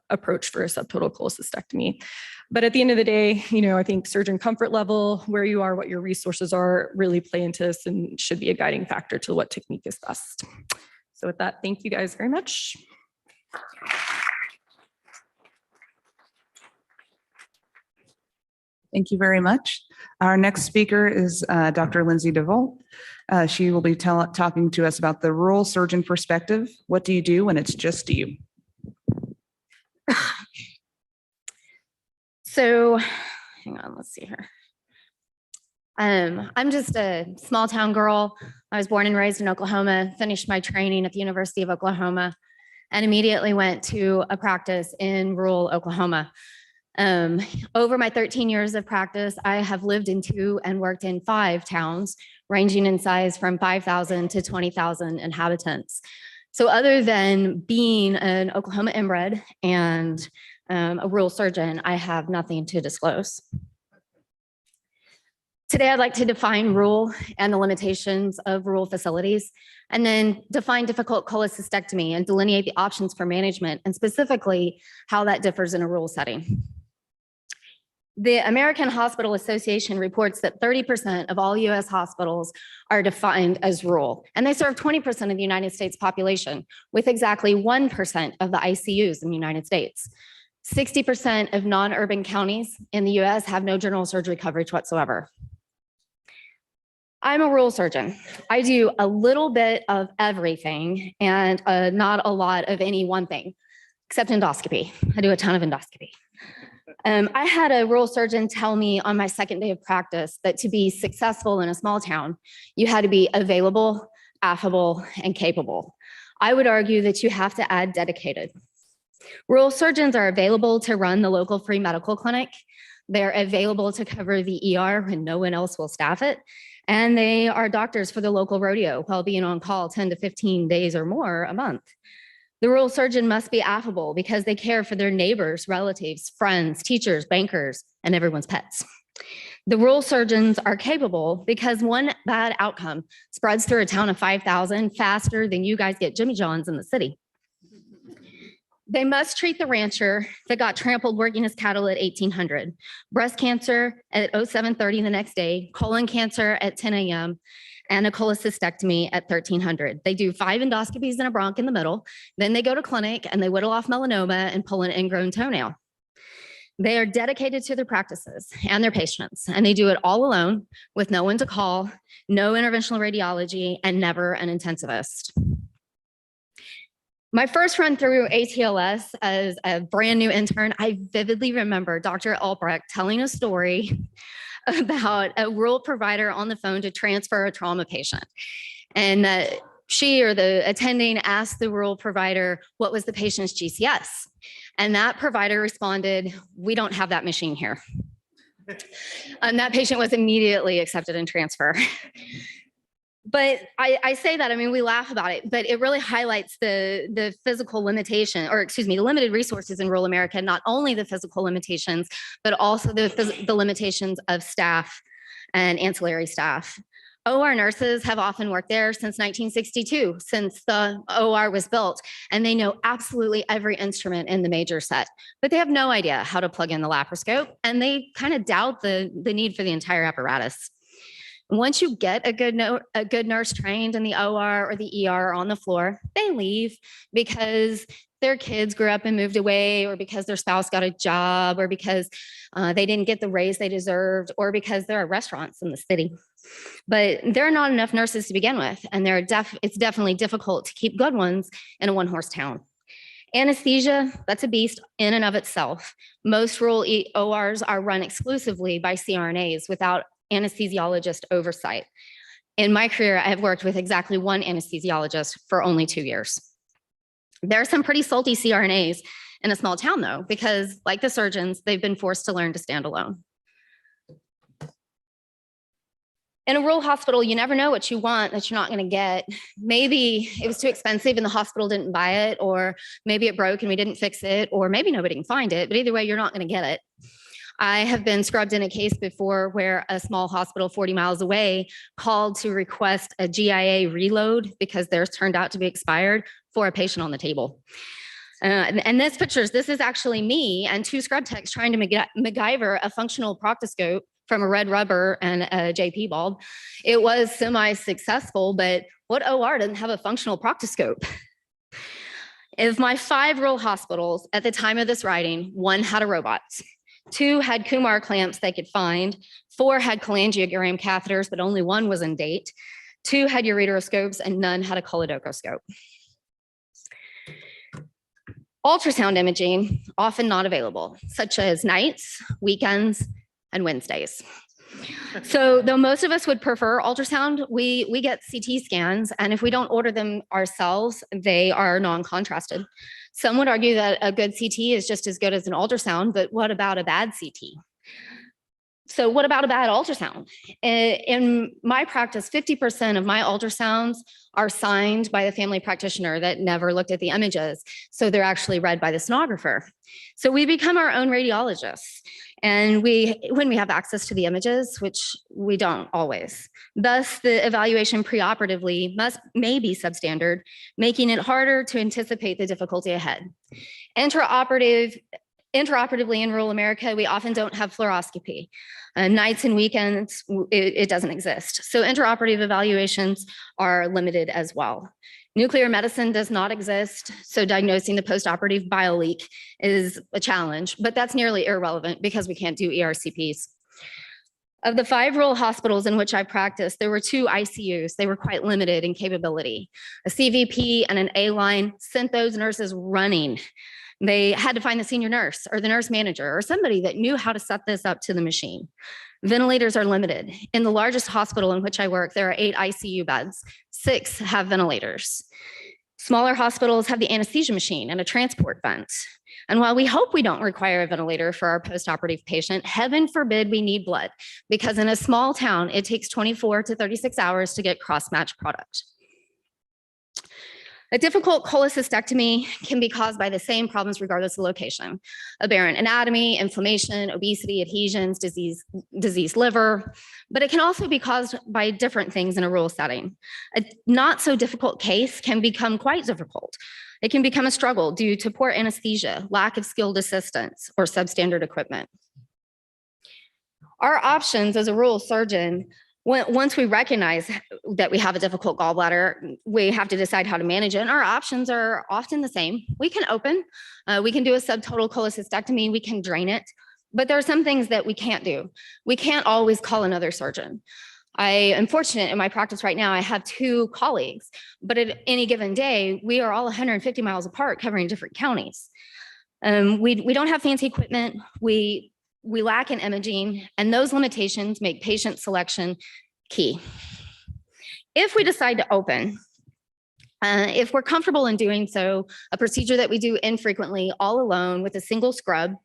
C: approach for a subtotal cholecystectomy. But at the end of the day, I think surgeon comfort level, where you are, what your resources are, really play into this and should be a guiding factor to what technique is best. So with that, thank you guys very much.
A: Thank you very much. Our next speaker is Dr. Lindsay DeVolt. She will be talking to us about the rural surgeon perspective. What do you do when it's just you?
D: So, hang on, let's see here. I'm just a small town girl. I was born and raised in Oklahoma, finished my training at the University of Oklahoma, and immediately went to a practice in rural Oklahoma. Over my 13 years of practice, I have lived in 2 and worked in 5 towns, ranging in size from 5,000 to 20,000 inhabitants. So other than being an Oklahoma inbred and a rural surgeon, I have nothing to disclose. Today, I'd like to define rural and the limitations of rural facilities, and then define difficult cholecystectomy and delineate the options for management, and specifically how that differs in a rural setting. The American Hospital Association reports that 30% of all US hospitals are defined as rural, and they serve 20% of the United States population, with exactly 1% of the ICUs in the United States. 60% of non-urban counties in the US have no general surgery coverage whatsoever. I'm a rural surgeon. I do a little bit of everything and not a lot of any one thing, except endoscopy. I do a ton of endoscopy. I had a rural surgeon tell me on my second day of practice that to be successful in a small town, you had to be available, affable, and capable. I would argue that you have to add dedicated. Rural surgeons are available to run the local free medical clinic. They're available to cover the ER when no one else will staff it. And they are doctors for the local rodeo while being on call 10 to 15 days or more a month. The rural surgeon must be affable because they care for their neighbors, relatives, friends, teachers, bankers, and everyone's pets. The rural surgeons are capable because one bad outcome spreads through a town of 5,000 faster than you guys get Jimmy John's in the city. They must treat the rancher that got trampled working his cattle at 1800, breast cancer at 07:30 the next day, colon cancer at 10 a.m., and a cholecystectomy at 1300. They do 5 endoscopies and a bronch in the middle. Then they go to clinic and they whittle off melanoma and pull an ingrown toenail. They are dedicated to their practices and their patients, and they do it all alone with no one to call, no interventional radiology, and never an intensivist. My first run through ATLS as a brand new intern, I vividly remember Dr. Albrecht telling a story about a rural provider on the phone to transfer a trauma patient. And she or the attending asked the rural provider, what was the patient's GCS? And that provider responded, we don't have that machine here. And that patient was immediately accepted and transferred. But I say that, I mean, we laugh about it, but it really highlights the physical limitation, or excuse me, the limited resources in rural America, not only the physical limitations, but also the limitations of staff and ancillary staff. OR nurses have often worked there since 1962, since the OR was built, and they know absolutely every instrument in the major set, but they have no idea how to plug in the laparoscope, and they kind of doubt the need for the entire apparatus. Once you get a good nurse trained in the OR or the ER on the floor, they leave because their kids grew up and moved away, or because their spouse got a job, or because they didn't get the raise they deserved, or because there are restaurants in the city. But there are not enough nurses to begin with, and it's definitely difficult to keep good ones in a one-horse town. Anesthesia, that's a beast in and of itself. Most rural ORs are run exclusively by CRNAs without anesthesiologist oversight. In my career, I have worked with exactly one anesthesiologist for only 2 years. There are some pretty salty CRNAs in a small town, though, because like the surgeons, they've been forced to learn to stand alone. In a rural hospital, you never know what you want that you're not going to get. Maybe it was too expensive and the hospital didn't buy it, or maybe it broke and we didn't fix it, or maybe nobody can find it, but either way, you're not going to get it. I have been scrubbed in a case before where a small hospital 40 miles away called to request a GIA reload because theirs turned out to be expired for a patient on the table. And this is actually me and 2 scrub techs trying to MacGyver a functional proctoscope from a red rubber and a JP bulb. It was semi-successful, but what OR doesn't have a functional proctoscope? Of my 5 rural hospitals at the time of this writing, 1 had a robot. 2 had Kumar clamps they could find. 4 had cholangiogram catheters, but only 1 was in date. 2 had ureteroscopes and none had a choledocoscope. Ultrasound imaging, often not available, such as nights, weekends, and Wednesdays. So though most of us would prefer ultrasound, we get CT scans, and if we don't order them ourselves, they are non-contrasted. Some would argue that a good CT is just as good as an ultrasound, but what about a bad CT? So what about a bad ultrasound? In my practice, 50% of my ultrasounds are signed by the family practitioner that never looked at the images. So they're actually read by the sonographer. So we become our own radiologists. And when we have access to the images, which we don't always. Thus, the evaluation preoperatively may be substandard, making it harder to anticipate the difficulty ahead. Intraoperatively in rural America, we often don't have fluoroscopy. Nights and weekends, it doesn't exist. So intraoperative evaluations are limited as well. Nuclear medicine does not exist, so diagnosing the postoperative bile leak is a challenge, but that's nearly irrelevant because we can't do ERCPs. Of the 5 rural hospitals in which I practiced, there were 2 ICUs. They were quite limited in capability. A CVP and an A-line sent those nurses running. They had to find the senior nurse or the nurse manager or somebody that knew how to set this up to the machine. Ventilators are limited. In the largest hospital in which I work, there are 8 ICU beds. 6 have ventilators. Smaller hospitals have the anesthesia machine and a transport vent. And while we hope we don't require a ventilator for our postoperative patient, heaven forbid we need blood, because in a small town, it takes 24 to 36 hours to get cross-match product. A difficult cholecystectomy can be caused by the same problems regardless of location: aberrant anatomy, inflammation, obesity, adhesions, diseased liver, but it can also be caused by different things in a rural setting. A not so difficult case can become quite difficult. It can become a struggle due to poor anesthesia, lack of skilled assistance, or substandard equipment. Our options as a rural surgeon, once we recognize that we have a difficult gallbladder, we have to decide how to manage it. And our options are often the same. We can open, we can do a subtotal cholecystectomy, we can drain it, but there are some things that we can't do. We can't always call another surgeon. I am fortunate in my practice right now, I have 2 colleagues, but at any given day, we are all 150 miles apart covering different counties. We don't have fancy equipment. We lack in imaging, and those limitations make patient selection key. If we decide to open, if we're comfortable in doing so, a procedure that we do infrequently, all alone with a single scrub,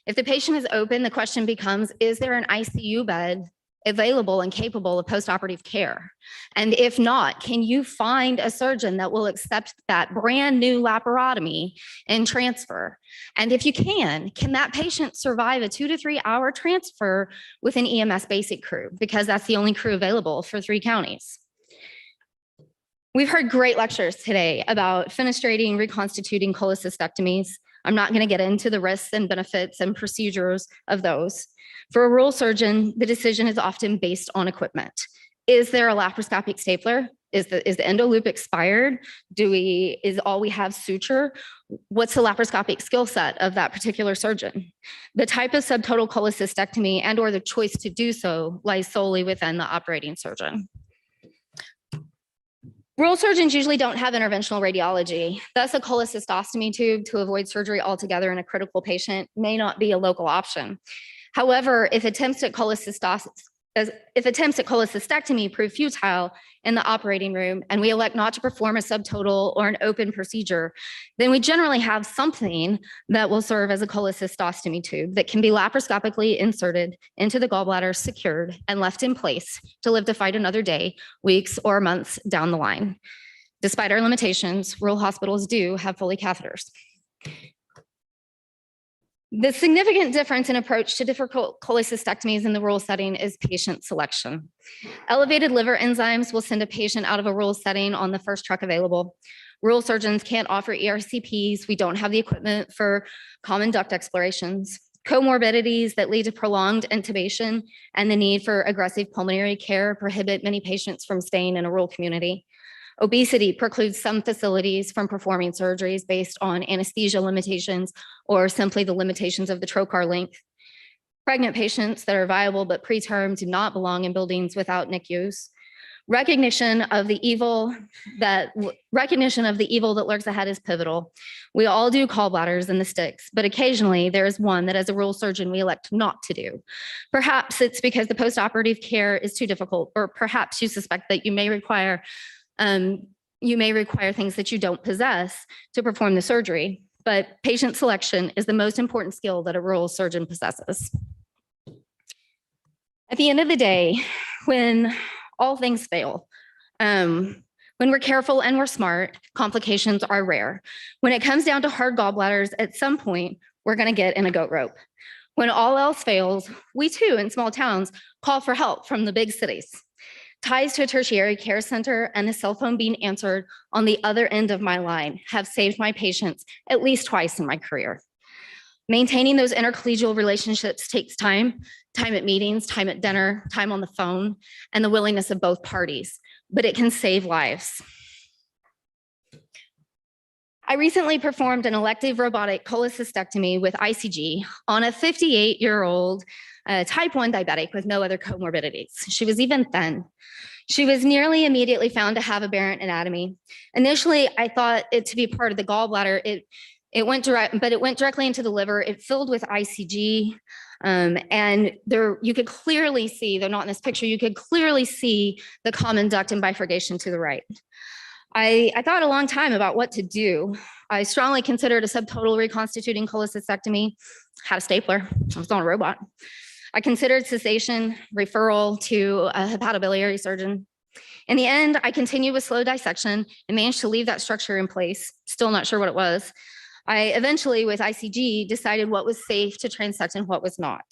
D: if the patient is open, the question becomes, is there an ICU bed available and capable of postoperative care? And if not, can you find a surgeon that will accept that brand new laparotomy and transfer? And if you can that patient survive a 2 to 3 hour transfer with an EMS basic crew? Because that's the only crew available for 3 counties. We've heard great lectures today about fenestrating, reconstituting cholecystectomies. I'm not going to get into the risks and benefits and procedures of those. For a rural surgeon, the decision is often based on equipment. Is there a laparoscopic stapler? Is the endo loop expired? Is all we have suture? What's the laparoscopic skill set of that particular surgeon? The type of subtotal cholecystectomy and or the choice to do so lies solely within the operating surgeon. Rural surgeons usually don't have interventional radiology. Thus, a cholecystostomy tube to avoid surgery altogether in a critical patient may not be a local option. However, if attempts at cholecystectomy prove futile in the operating room and we elect not to perform a subtotal or an open procedure, then we generally have something that will serve as a cholecystostomy tube that can be laparoscopically inserted into the gallbladder, secured, and left in place to live to fight another day, weeks, or months down the line. Despite our limitations, rural hospitals do have Foley catheters. The significant difference in approach to difficult cholecystectomies in the rural setting is patient selection. Elevated liver enzymes will send a patient out of a rural setting on the first truck available. Rural surgeons can't offer ERCPs. We don't have the equipment for common duct explorations. Comorbidities that lead to prolonged intubation and the need for aggressive pulmonary care prohibit many patients from staying in a rural community. Obesity precludes some facilities from performing surgeries based on anesthesia limitations or simply the limitations of the trocar length. Pregnant patients that are viable but preterm do not belong in buildings without NICUs. Recognition of the evil that lurks ahead is pivotal. We all do gallbladders and the sticks, but occasionally there is one that as a rural surgeon we elect not to do. Perhaps it's because the postoperative care is too difficult, or perhaps you suspect that you may require things that you don't possess to perform the surgery, but patient selection is the most important skill that a rural surgeon possesses. At the end of the day, when all things fail, when we're careful and we're smart, complications are rare. When it comes down to hard gallbladders, at some point, we're going to get in a goat rope. When all else fails, we too, in small towns, call for help from the big cities. Ties to a tertiary care center and a cell phone being answered on the other end of my line have saved my patients at least twice in my career. Maintaining those intercollegial relationships takes time at meetings, time at dinner, time on the phone, and the willingness of both parties, but it can save lives. I recently performed an elective robotic cholecystectomy with ICG on a 58-year-old type 1 diabetic with no other comorbidities. She was even thin. She was nearly immediately found to have aberrant anatomy. Initially, I thought it to be part of the gallbladder. It went directly into the liver. It filled with ICG. And there, you could clearly see, though not in this picture, you could clearly see the common duct and bifurcation to the right. I thought a long time about what to do. I strongly considered a subtotal reconstituting cholecystectomy, had a stapler, I was on a robot. I considered cessation, referral to a hepatobiliary surgeon. In the end, I continued with slow dissection and managed to leave that structure in place. Still not sure what it was. I eventually, with ICG, decided what was safe to transect and what was not.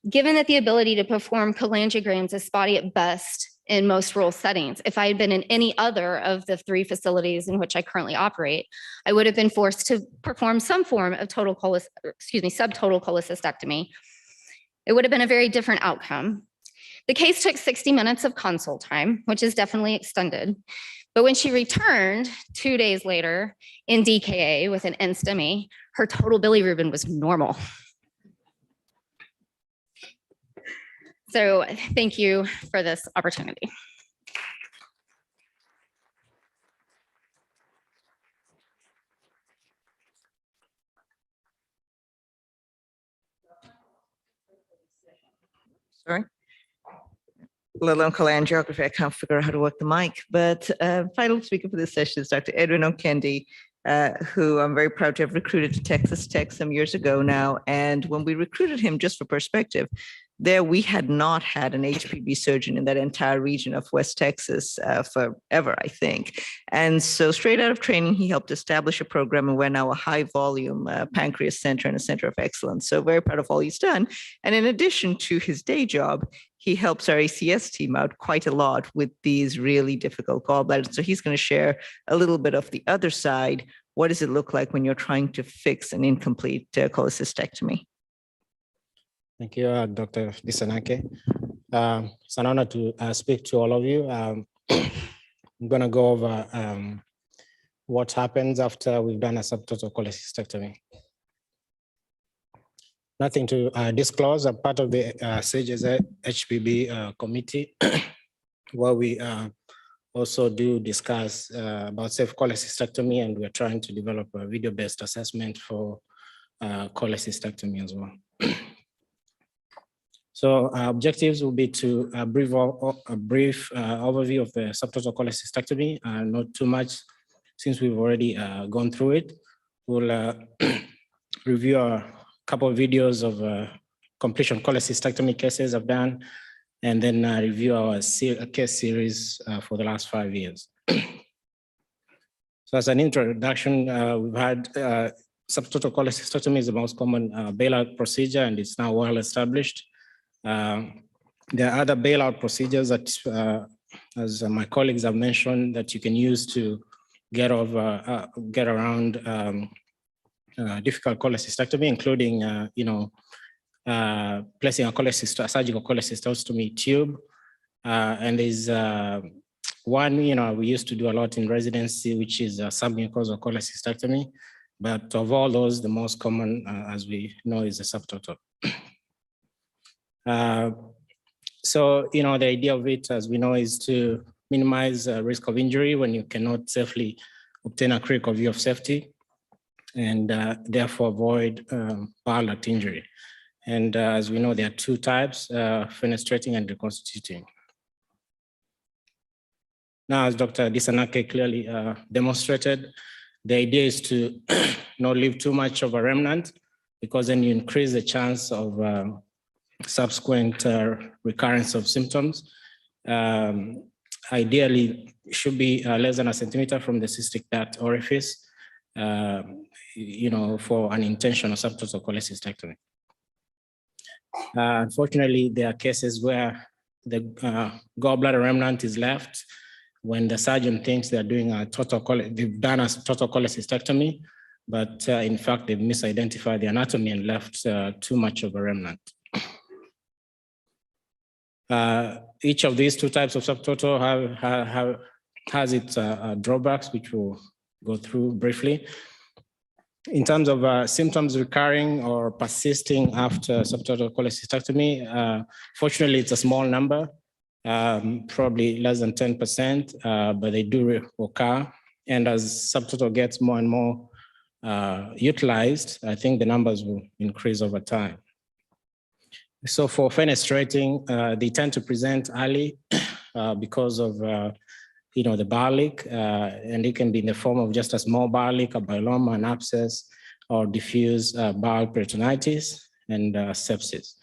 D: Given that the ability to perform cholangiograms is spotty at best in most rural settings, if I had been in any other of the 3 facilities in which I currently operate, I would have been forced to perform some form of subtotal cholecystectomy. It would have been a very different outcome. The case took 60 minutes of consult time, which is definitely extended. But when she returned 2 days later in DKA with an NSTEMI, her total bilirubin was normal. So thank you for this opportunity.
B: Sorry. Let alone cholangiography, I can't figure out how to work the mic. But final speaker for this session is Dr. Edwin Okendi, who I'm very proud to have recruited to Texas Tech some years ago now. And when we recruited him, just for perspective, There, we had not had an HPB surgeon in that entire region of West Texas forever, I think. And so straight out of training, he helped establish a program, and we're now a high volume pancreas center and a center of excellence. So very proud of all he's done. And in addition to his day job, he helps our ACS team out quite a lot with these really difficult gallbladders. So he's going to share a little bit of the other side. What does it look like when you're trying to fix an incomplete cholecystectomy?
E: Thank you, Dr. Disanake. It's an honor to speak to all of you. I'm going to go over what happens after we've done a subtotal cholecystectomy. Nothing to disclose. I'm part of the SAGES HPB committee, where we also do discuss about safe cholecystectomy, and we're trying to develop a video-based assessment for cholecystectomy as well. So our objectives will be to a brief overview of the subtotal cholecystectomy, not too much since we've already gone through it. We'll review a couple of videos of completion cholecystectomy cases I've done, and then review our case series for the last 5 years. So as an introduction, we've had subtotal cholecystectomy is the most common bailout procedure, and it's now well established. There are other bailout procedures that, as my colleagues have mentioned, that you can use to get around difficult cholecystectomy, including, placing a surgical cholecystostomy tube. And there's one, we used to do a lot in residency, which is submucosal cholecystectomy. But of all those, the most common, as we know, is the subtotal. So, the idea of it, as we know, is to minimize risk of injury when you cannot safely obtain a critical view of safety, and therefore avoid bowel duct injury. And as we know, there are two types, fenestrating and reconstituting. Now, as Dr. Disanake clearly demonstrated, the idea is to not leave too much of a remnant, because then you increase the chance of subsequent recurrence of symptoms. Ideally, it should be less than a centimeter from the cystic duct orifice, for an intentional subtotal cholecystectomy. Unfortunately, there are cases where the gallbladder remnant is left when the surgeon thinks they're doing they've done a total cholecystectomy, but in fact, they've misidentified the anatomy and left too much of a remnant. Each of these two types of subtotal has its drawbacks, which we'll go through briefly. In terms of symptoms recurring or persisting after subtotal cholecystectomy, fortunately, it's a small number, probably less than 10%, but they do occur. And as subtotal gets more and more utilized, I think the numbers will increase over time. So for fenestrating, they tend to present early because of the bowel leak, and it can be in the form of just a small bowel leak, a biloma, an abscess, or diffuse bowel peritonitis and sepsis.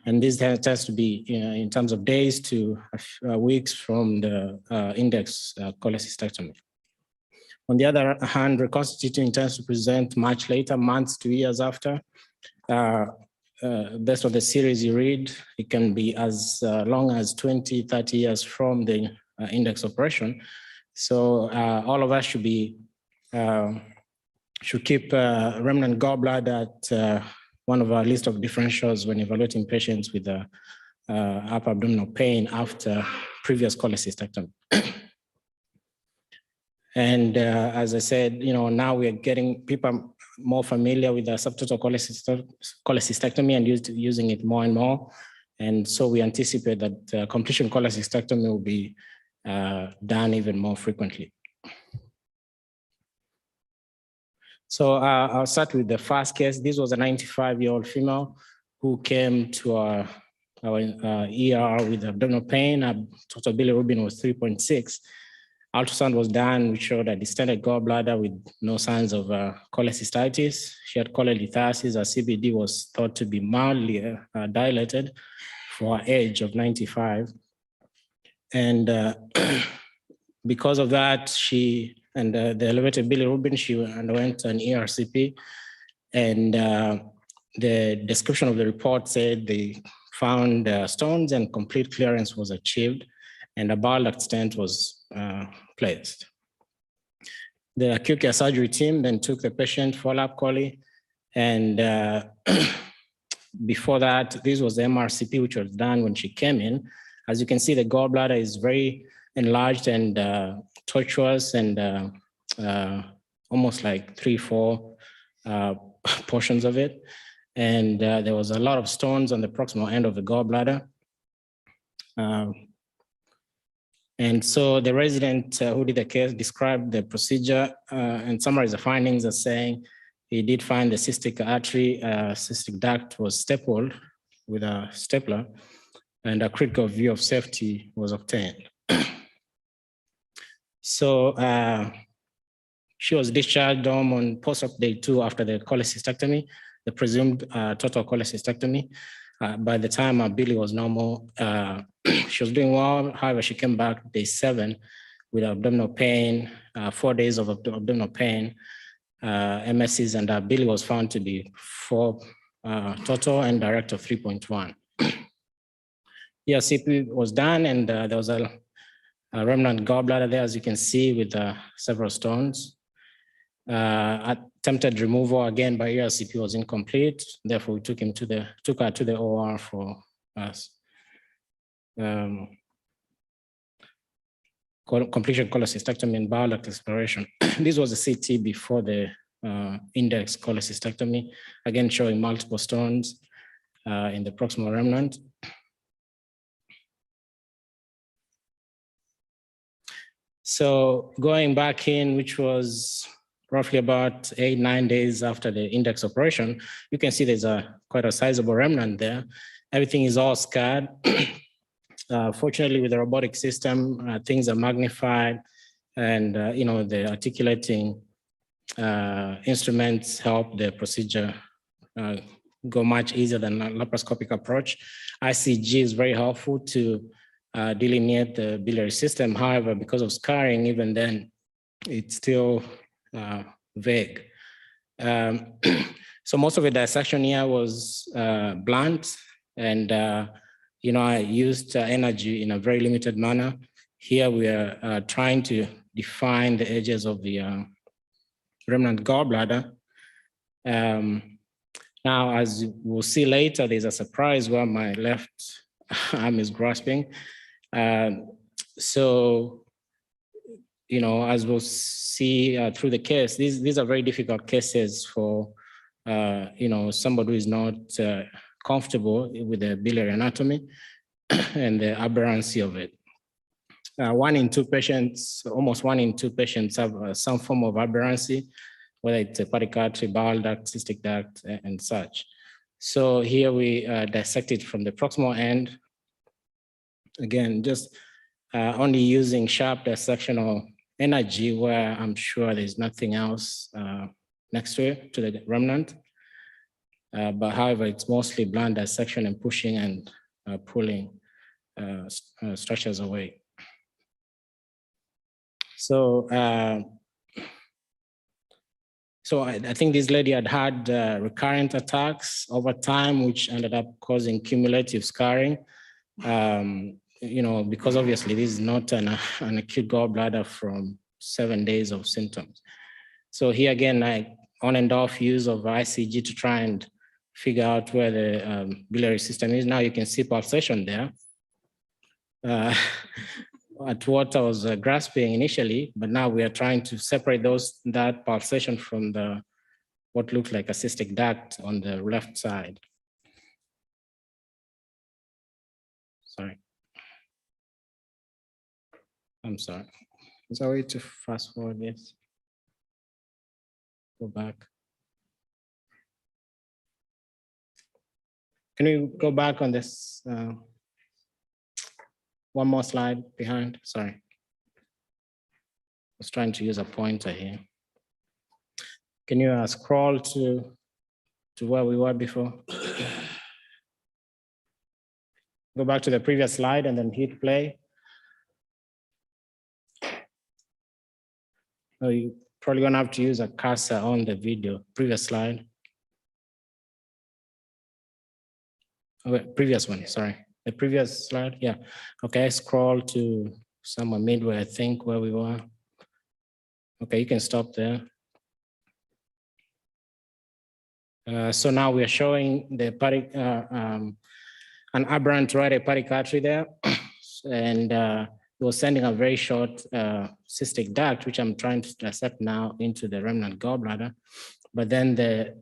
E: And this tends to be in terms of days to weeks from the index cholecystectomy. On the other hand, reconstituting tends to present much later, months to years after. Based on the series you read, it can be as long as 20, 30 years from the index operation. So all of us should keep remnant gallbladder at one of our list of differentials when evaluating patients with upper abdominal pain after previous cholecystectomy. And as I said, now we are getting people more familiar with the subtotal cholecystectomy and using it more and more. And so we anticipate that completion cholecystectomy will be done even more frequently. So I'll start with the first case. This was a 95-year-old female who came to our ER with abdominal pain. Her total bilirubin was 3.6. Ultrasound was done, which showed a distended gallbladder with no signs of cholecystitis. She had cholelithiasis. Her CBD was thought to be mildly dilated for her age of 95. And because of that, she and the elevated bilirubin, she underwent an ERCP. And the description of the report said they found stones and complete clearance was achieved, and a bile duct stent was placed. The acute care surgery team then took the patient for lab chole, and before that, this was the MRCP, which was done when she came in. As you can see, the gallbladder is very enlarged and tortuous, and almost like 3-4 portions of it. And there was a lot of stones on the proximal end of the gallbladder. And so the resident who did the case described the procedure and summarized the findings as saying he did find the cystic artery, cystic duct was stapled with a stapler, and a critical view of safety was obtained. So she was discharged home on post-op day 2 after the cholecystectomy, the presumed total cholecystectomy. By the time her bili was normal, she was doing well. However, she came back day 7 with abdominal pain, 4 days of abdominal pain, MSCs, and her bili was found to be 4 total and direct of 3.1. ERCP was done, and there was a remnant gallbladder there, as you can see, with several stones. Attempted removal again by ERCP was incomplete. Therefore, we took her to the OR for completion cholecystectomy and bile duct exploration. This was a CT before the index cholecystectomy, again showing multiple stones in the proximal remnant. So going back in, which was roughly about 8-9 days after the index operation, you can see there's quite a sizable remnant there. Everything is all scarred. Fortunately, with the robotic system, things are magnified, and the articulating instruments help the procedure go much easier than a laparoscopic approach. ICG is very helpful to delineate the biliary system. However, because of scarring, even then, it's still vague. So most of the dissection here was blunt, and I used energy in a very limited manner. Here we are trying to define the edges of the remnant gallbladder. Now, as we'll see later, there's a surprise where my left arm is grasping. So, as we'll see through the case, these are very difficult cases for, somebody who is not comfortable with the biliary anatomy and the aberrancy of it. 1 in 2 patients, almost 1 in 2 patients have some form of aberrancy, whether it's hepatic artery, bile duct, cystic duct, and such. So here we dissect it from the proximal end. Again, just only using sharp dissectional energy where I'm sure there's nothing else next to it, to the remnant. But however, it's mostly blunt dissection and pushing and pulling structures away. So, I think this lady had recurrent attacks over time, which ended up causing cumulative scarring. Because obviously this is not an acute gallbladder from 7 days of symptoms. So here again, on and off use of ICG to try and figure out where the biliary system is. Now you can see pulsation there. At what I was grasping initially, but now we are trying to separate that pulsation from what looks like a cystic duct on the left side. Sorry. I'm sorry. Is there a way to fast forward this? Go back. Can you go back on this? One more slide behind, sorry. I was trying to use a pointer here. Can you scroll to where we were before? go back to the previous slide and then hit play. Oh, you're probably gonna have to use a cursor on the video, previous slide. Okay, previous one, sorry. The previous slide, yeah. Okay, scroll to somewhere midway, I think, where we were. Okay, you can stop there. So now we are showing the an aberrant right hepatic artery there. And it was sending a very short cystic duct, which I'm trying to dissect now into the remnant gallbladder. But then the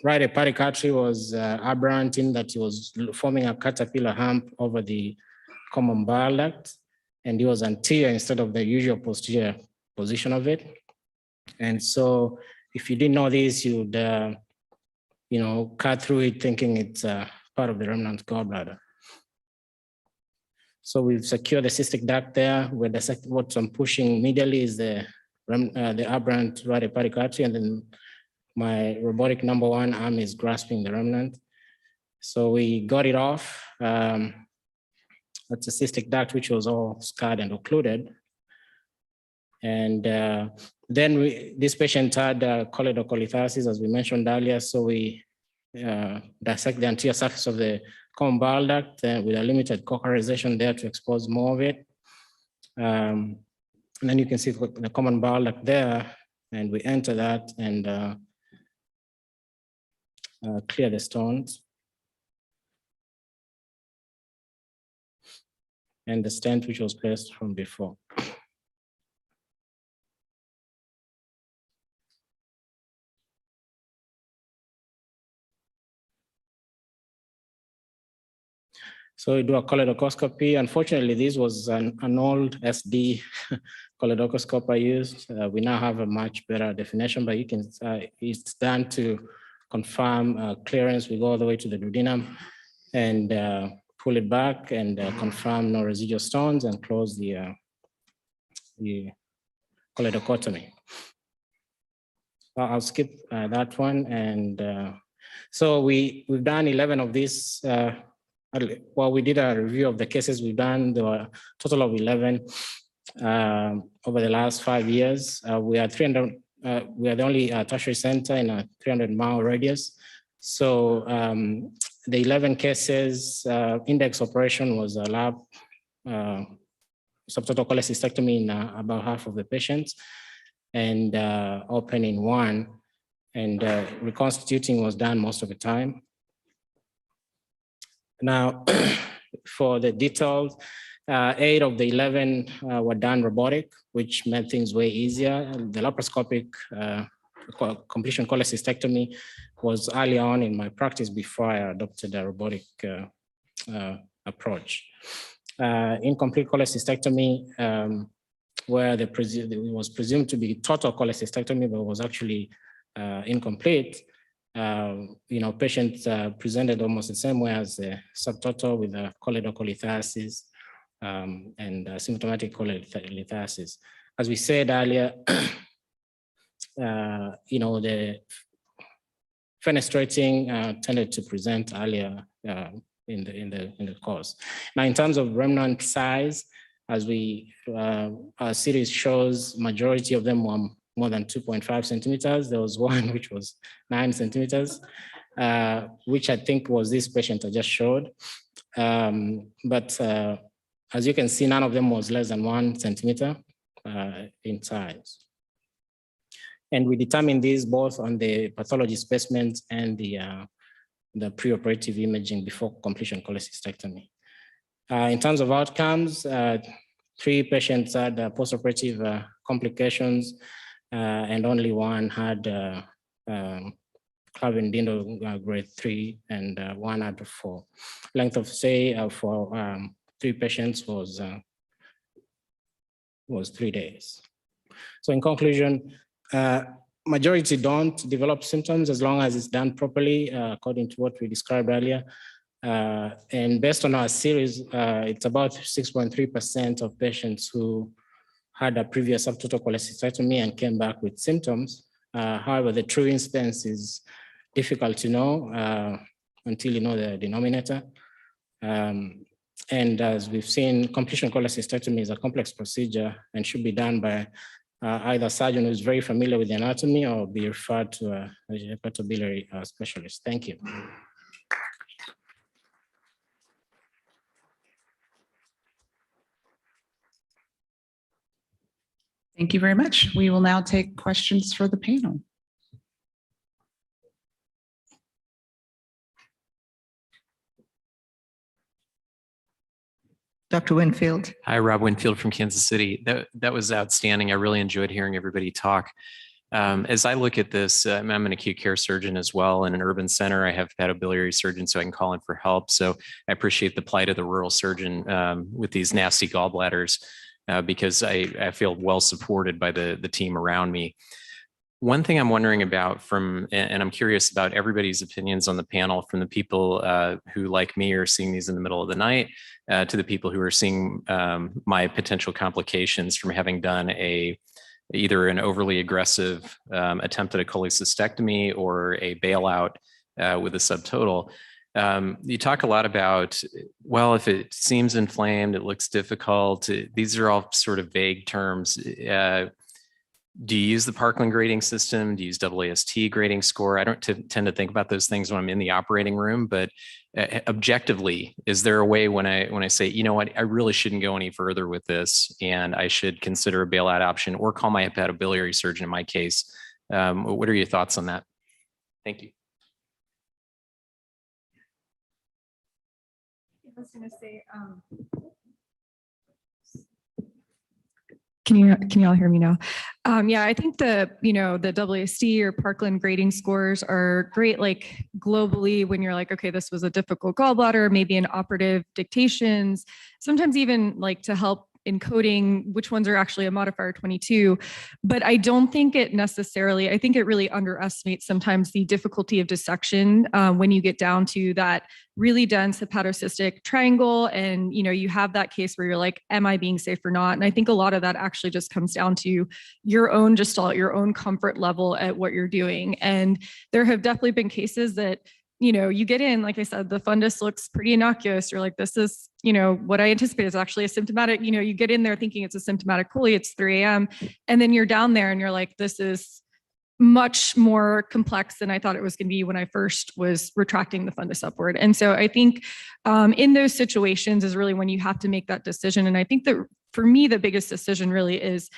E: right hepatic artery was aberrant in that it was forming a caterpillar hump over the common bile duct, and it was anterior instead of the usual posterior position of it. And so if you didn't know this, you'd cut through it thinking it's part of the remnant gallbladder. So we've secured the cystic duct there. We're dissecting what I'm pushing medially is the aberrant right hepatic artery, and then my robotic number 1 arm is grasping the remnant. So we got it off. That's a cystic duct, which was all scarred and occluded. And then this patient had cholecystectomy, as we mentioned earlier. So we dissect the anterior surface of the common bile duct with a limited cochlearization there to expose more of it. And then you can see the common bile duct there, and we enter that and clear the stones. And the stent which was placed from before. So we do a cholecystectomy. Unfortunately, this was an old SD cholecystoscope I used. We now have a much better definition, but you can, it's done to confirm clearance. We go all the way to the duodenum and pull it back and confirm no residual stones and close the cholecystectomy. I'll skip that one. And so we've done 11 of these. Well, we did a review of the cases we've done. There were a total of 11 over the last 5 years. We are we are the only tertiary center in a 300-mile radius. So the 11 cases, index operation was a lab subtotal cholecystectomy in about half of the patients, and open in 1, and reconstituting was done most of the time. Now, for the details, 8 of the 11 were done robotic, which made things way easier. The laparoscopic completion cholecystectomy was early on in my practice before I adopted a robotic approach. Incomplete cholecystectomy, where it was presumed to be total cholecystectomy, but was actually incomplete. Patients presented almost the same way as the subtotal with a cholecystectomy and symptomatic cholecystectomy. As we said earlier, the fenestrating tended to present earlier in the course. Now, in terms of remnant size, as our series shows, majority of them were more than 2.5 centimeters. There was one which was 9 centimeters, which I think was this patient I just showed. But as you can see, none of them was less than 1 centimeter in size. And we determined these both on the pathology specimens and the preoperative imaging before completion cholecystectomy. In terms of outcomes, 3 patients had postoperative complications, and only 1 had Clavin-Dindal grade 3, and 1 had 4. Length of stay for 3 patients was 3 days. So in conclusion, majority don't develop symptoms as long as it's done properly, according to what we described earlier. And based on our series, it's about 6.3% of patients who had a previous subtotal cholecystectomy and came back with symptoms. However, the true incidence is difficult to know until you know the denominator. And as we've seen, completion cholecystectomy is a complex procedure and should be done by either a surgeon who's very familiar with the anatomy or be referred to a hepatobiliary specialist. Thank you.
A: Thank you very much. We will now take questions for the panel.
B: Dr. Winfield.
F: Hi, Rob Winfield from Kansas City. That was outstanding. I really enjoyed hearing everybody talk. As I look at this, I'm an acute care surgeon as well in an urban center. I have hepatobiliary surgeons, so I can call in for help. So I appreciate the plight of the rural surgeon with these nasty gallbladders because I feel well supported by the team around me. One thing I'm wondering about and I'm curious about everybody's opinions on the panel, from the people who, like me, are seeing these in the middle of the night to the people who are seeing my potential complications from having done either an overly aggressive attempt at a cholecystectomy or a bailout with a subtotal. You talk a lot about, well, if it seems inflamed, it looks difficult. These are all sort of vague terms. Do you use the Parkland grading system? Do you use AAST grading score? I don't tend to think about those things when I'm in the operating room, but objectively, is there a way when I say, you know what, I really shouldn't go any further with this and I should consider a bailout option or call my hepatobiliary surgeon in my case? What are your thoughts on that? Thank you.
C: I was going to say, can you all hear me now? Yeah, I think the WSD or Parkland grading scores are great, like globally when you're like, okay, this was a difficult gallbladder, maybe in operative dictations, sometimes even like to help encoding which ones are actually a modifier 22. But I don't think it necessarily, I think it really underestimates sometimes the difficulty of dissection when you get down to that really dense hepatocystic triangle. And, you have that case where you're like, am I being safe or not? And I think a lot of that actually just comes down to your own gestalt, your own comfort level at what you're doing. And there have definitely been cases that, you get in, like I said, the fundus looks pretty innocuous. You're like, this is, what I anticipate is actually a symptomatic, you get in there thinking it's a symptomatic chole, it's 3 a.m. And then you're down there and you're like, this is much more complex than I thought it was going to be when I first was retracting the fundus upward. And so I think in those situations is really when you have to make that decision. And I think that for me, the biggest decision really is,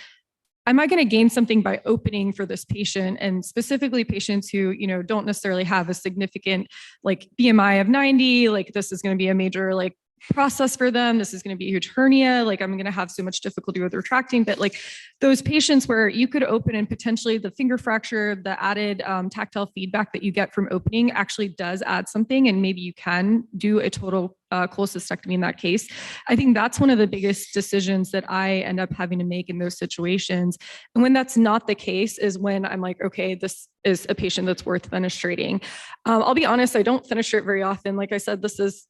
C: am I going to gain something by opening for this patient, and specifically patients who, don't necessarily have a significant like BMI of 90, like this is going to be a major like process for them. This is going to be a huge hernia. Like I'm going to have so much difficulty with retracting, but like those patients where you could open and potentially the finger fracture, the added tactile feedback that you get from opening actually does add something. And maybe you can do a total cholecystectomy in that case. I think that's one of the biggest decisions that I end up having to make in those situations. And when that's not the case is when I'm like, okay, this is a patient that's worth fenestrating. I'll be honest, I don't fenestrate very often. Like I said, this is,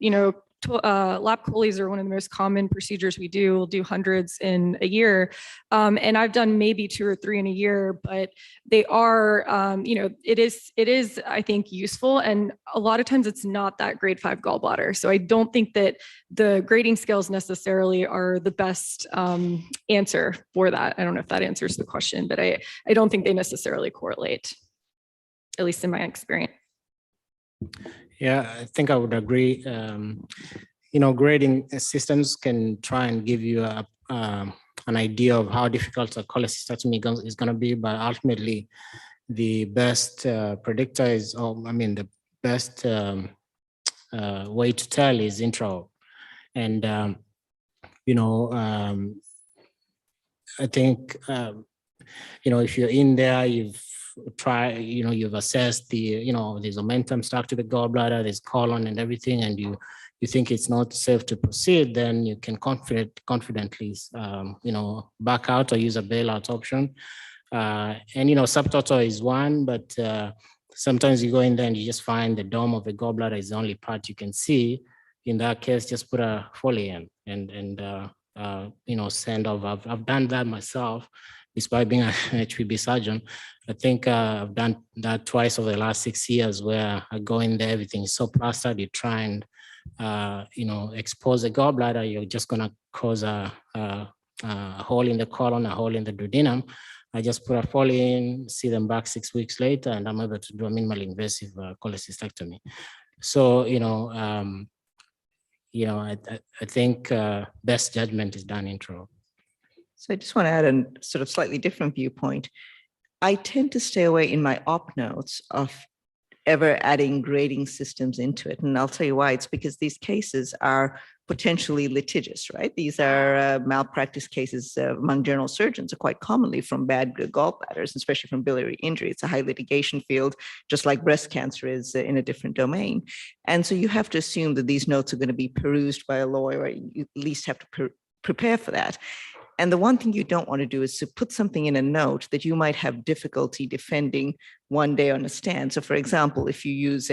C: lap choles are one of the most common procedures we do. We'll do hundreds in a year. And I've done maybe 2 or 3 in a year, but they are, it is, I think, useful. And a lot of times it's not that grade 5 gallbladder. So I don't think that the grading scales necessarily are the best answer for that. I don't know if that answers the question, but I don't think they necessarily correlate, at least in my experience.
E: Yeah, I think I would agree. Grading systems can try and give you an idea of how difficult a cholecystectomy is going to be, but ultimately, the best predictor is, the best way to tell is intraop. And I think if you're in there, you've assessed there's omentum stuck to the gallbladder, there's colon and everything, and you think it's not safe to proceed, then you can confidently back out or use a bailout option. Subtotal is one, but sometimes you go in there and you just find the dome of the gallbladder is the only part you can see. In that case, just put a Foley in and send off. I've done that myself. Despite being an HPB surgeon, I think I've done that twice over the last 6 years, where I go in there, everything is so plastered, you try and expose the gallbladder, you're just going to cause a hole in the colon, a hole in the duodenum. I just put a Foley in, see them back 6 weeks later, and I'm able to do a minimally invasive cholecystectomy. So, I think best judgment is done intro.
B: So I just want to add a sort of slightly different viewpoint. I tend to stay away in my op notes of ever adding grading systems into it. And I'll tell you why. It's because these cases are potentially litigious, right? These are malpractice cases among general surgeons, are quite commonly from bad gallbladders, especially from biliary injury. It's a high litigation field, just like breast cancer is in a different domain. And so you have to assume that these notes are going to be perused by a lawyer, or you at least have to prepare for that. And the one thing you don't want to do is to put something in a note that you might have difficulty defending one day on a stand. So for example, if you use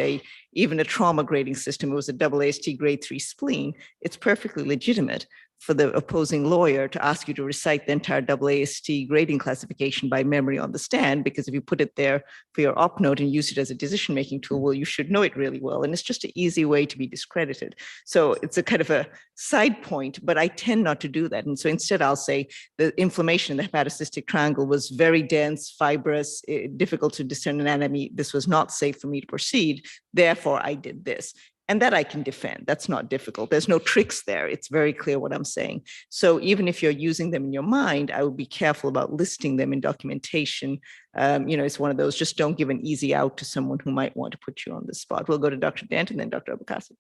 B: even a trauma grading system, it was a AAST grade 3 spleen, it's perfectly legitimate for the opposing lawyer to ask you to recite the entire AAST grading classification by memory on the stand, because if you put it there for your op note and use it as a decision-making tool, well, you should know it really well. And it's just an easy way to be discredited. So it's a kind of a side point, but I tend not to do that. And so instead I'll say the inflammation in the hepatocystic triangle was very dense, fibrous, difficult to discern anatomy. This was not safe for me to proceed. Therefore, I did this. And that I can defend. That's not difficult. There's no tricks there. It's very clear what I'm saying. So even if you're using them in your mind, I would be careful about listing them in documentation. It's one of those, just don't give an easy out to someone who might want to put you on the spot. We'll go to Dr. Dent and then Dr. Abukasa.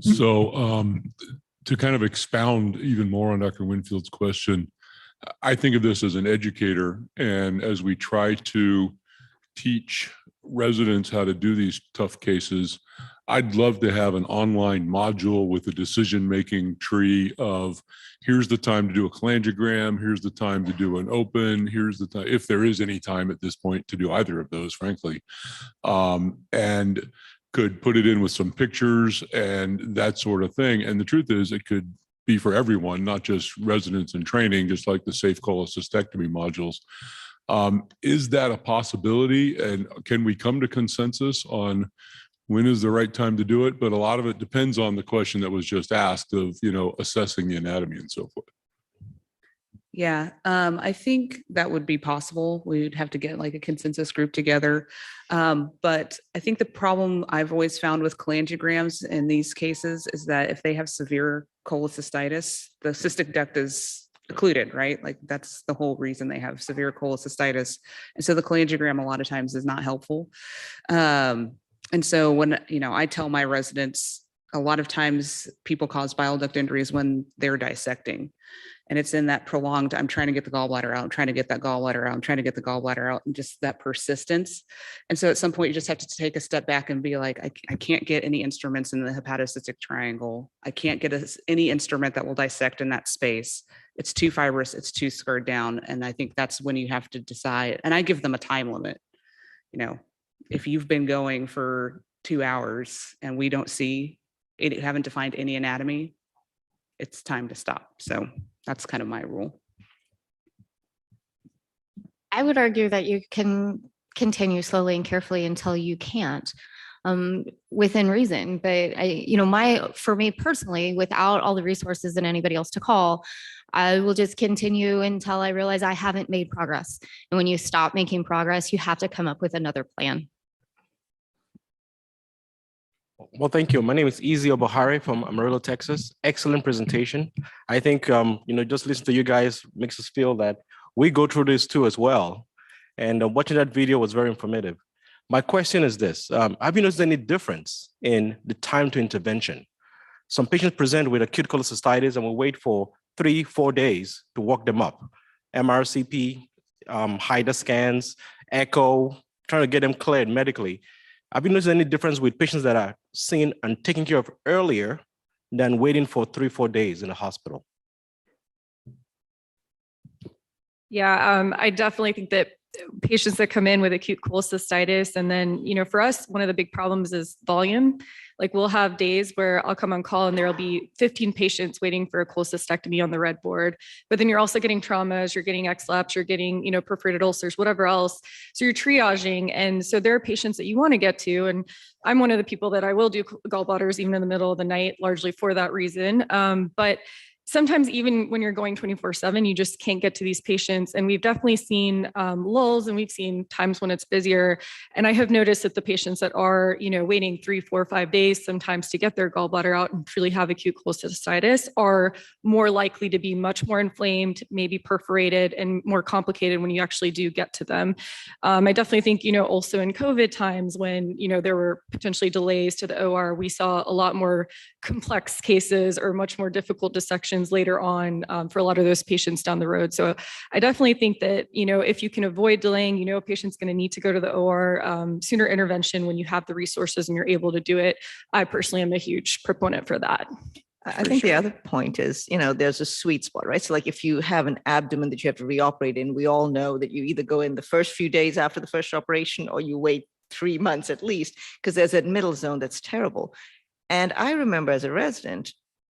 G: So to kind of expound even more on Dr. Winfield's question, I think of this as an educator, and as we try to teach residents how to do these tough cases, I'd love to have an online module with a decision-making tree of here's the time to do a cholangiogram, here's the time to do an open, here's the time, if there is any time at this point to do either of those, frankly, and could put it in with some pictures and that sort of thing. And the truth is, it could be for everyone, not just residents in training, just like the safe cholecystectomy modules. Is that a possibility? And can we come to consensus on when is the right time to do it? But a lot of it depends on the question that was just asked of, assessing the anatomy and so forth.
A: Yeah, I think that would be possible. We'd have to get like a consensus group together. But I think the problem I've always found with cholangiograms in these cases is that if they have severe cholecystitis, the cystic duct is occluded, right? Like that's the whole reason they have severe cholecystitis. And so the cholangiogram a lot of times is not helpful. And so when, I tell my residents, a lot of times people cause bile duct injuries when they're dissecting. And it's in that prolonged, I'm trying to get the gallbladder out, I'm trying to get that gallbladder out, I'm trying to get the gallbladder out, and just that persistence. And so at some point you just have to take a step back and be like, I can't get any instruments in the hepatocystic triangle. I can't get any instrument that will dissect in that space. It's too fibrous, it's too scarred down. And I think that's when you have to decide. And I give them a time limit. If you've been going for 2 hours and we don't see it, haven't defined any anatomy, it's time to stop. So that's kind of my rule.
D: I would argue that you can continue slowly and carefully until you can't, within reason. But for me personally, without all the resources and anybody else to call, I will just continue until I realize I haven't made progress. And when you stop making progress, you have to come up with another plan.
H: Well, thank you. My name is Easy Obohari from Amarillo, Texas. Excellent presentation. I think, just listening to you guys makes us feel that we go through this too as well. And watching that video was very informative. My question is this, have you noticed any difference in the time to intervention? Some patients present with acute cholecystitis and we wait for 3-4 days to walk them up. MRCP, HIDA scans, echo, trying to get them cleared medically. Have you noticed any difference with patients that are seen and taken care of earlier than waiting for 3-4 days in the hospital?
C: Yeah, I definitely think that patients that come in with acute cholecystitis, and then, for us, one of the big problems is volume. Like we'll have days where I'll come on call and there'll be 15 patients waiting for a cholecystectomy on the red board, but then you're also getting traumas, you're getting XLAPs, you're getting, perforated ulcers, whatever else. So you're triaging. And so there are patients that you want to get to. And I'm one of the people that I will do gallbladders even in the middle of the night, largely for that reason. But sometimes even when you're going 24/7, you just can't get to these patients. And we've definitely seen lulls, and we've seen times when it's busier. And I have noticed that the patients that are, waiting 3, 4, 5 days sometimes to get their gallbladder out and truly have acute cholecystitis are more likely to be much more inflamed, maybe perforated, and more complicated when you actually do get to them. I definitely think, also in COVID times when, there were potentially delays to the OR, we saw a lot more complex cases or much more difficult dissections later on for a lot of those patients down the road. So I definitely think that, if you can avoid delaying, a patient's going to need to go to the OR, sooner intervention when you have the resources and you're able to do it. I personally am a huge proponent for that.
B: I think the other point is, there's a sweet spot, right? So like if you have an abdomen that you have to reoperate in, we all know that you either go in the first few days after the first operation or you wait 3 months at least, because there's that middle zone that's terrible. And I remember as a resident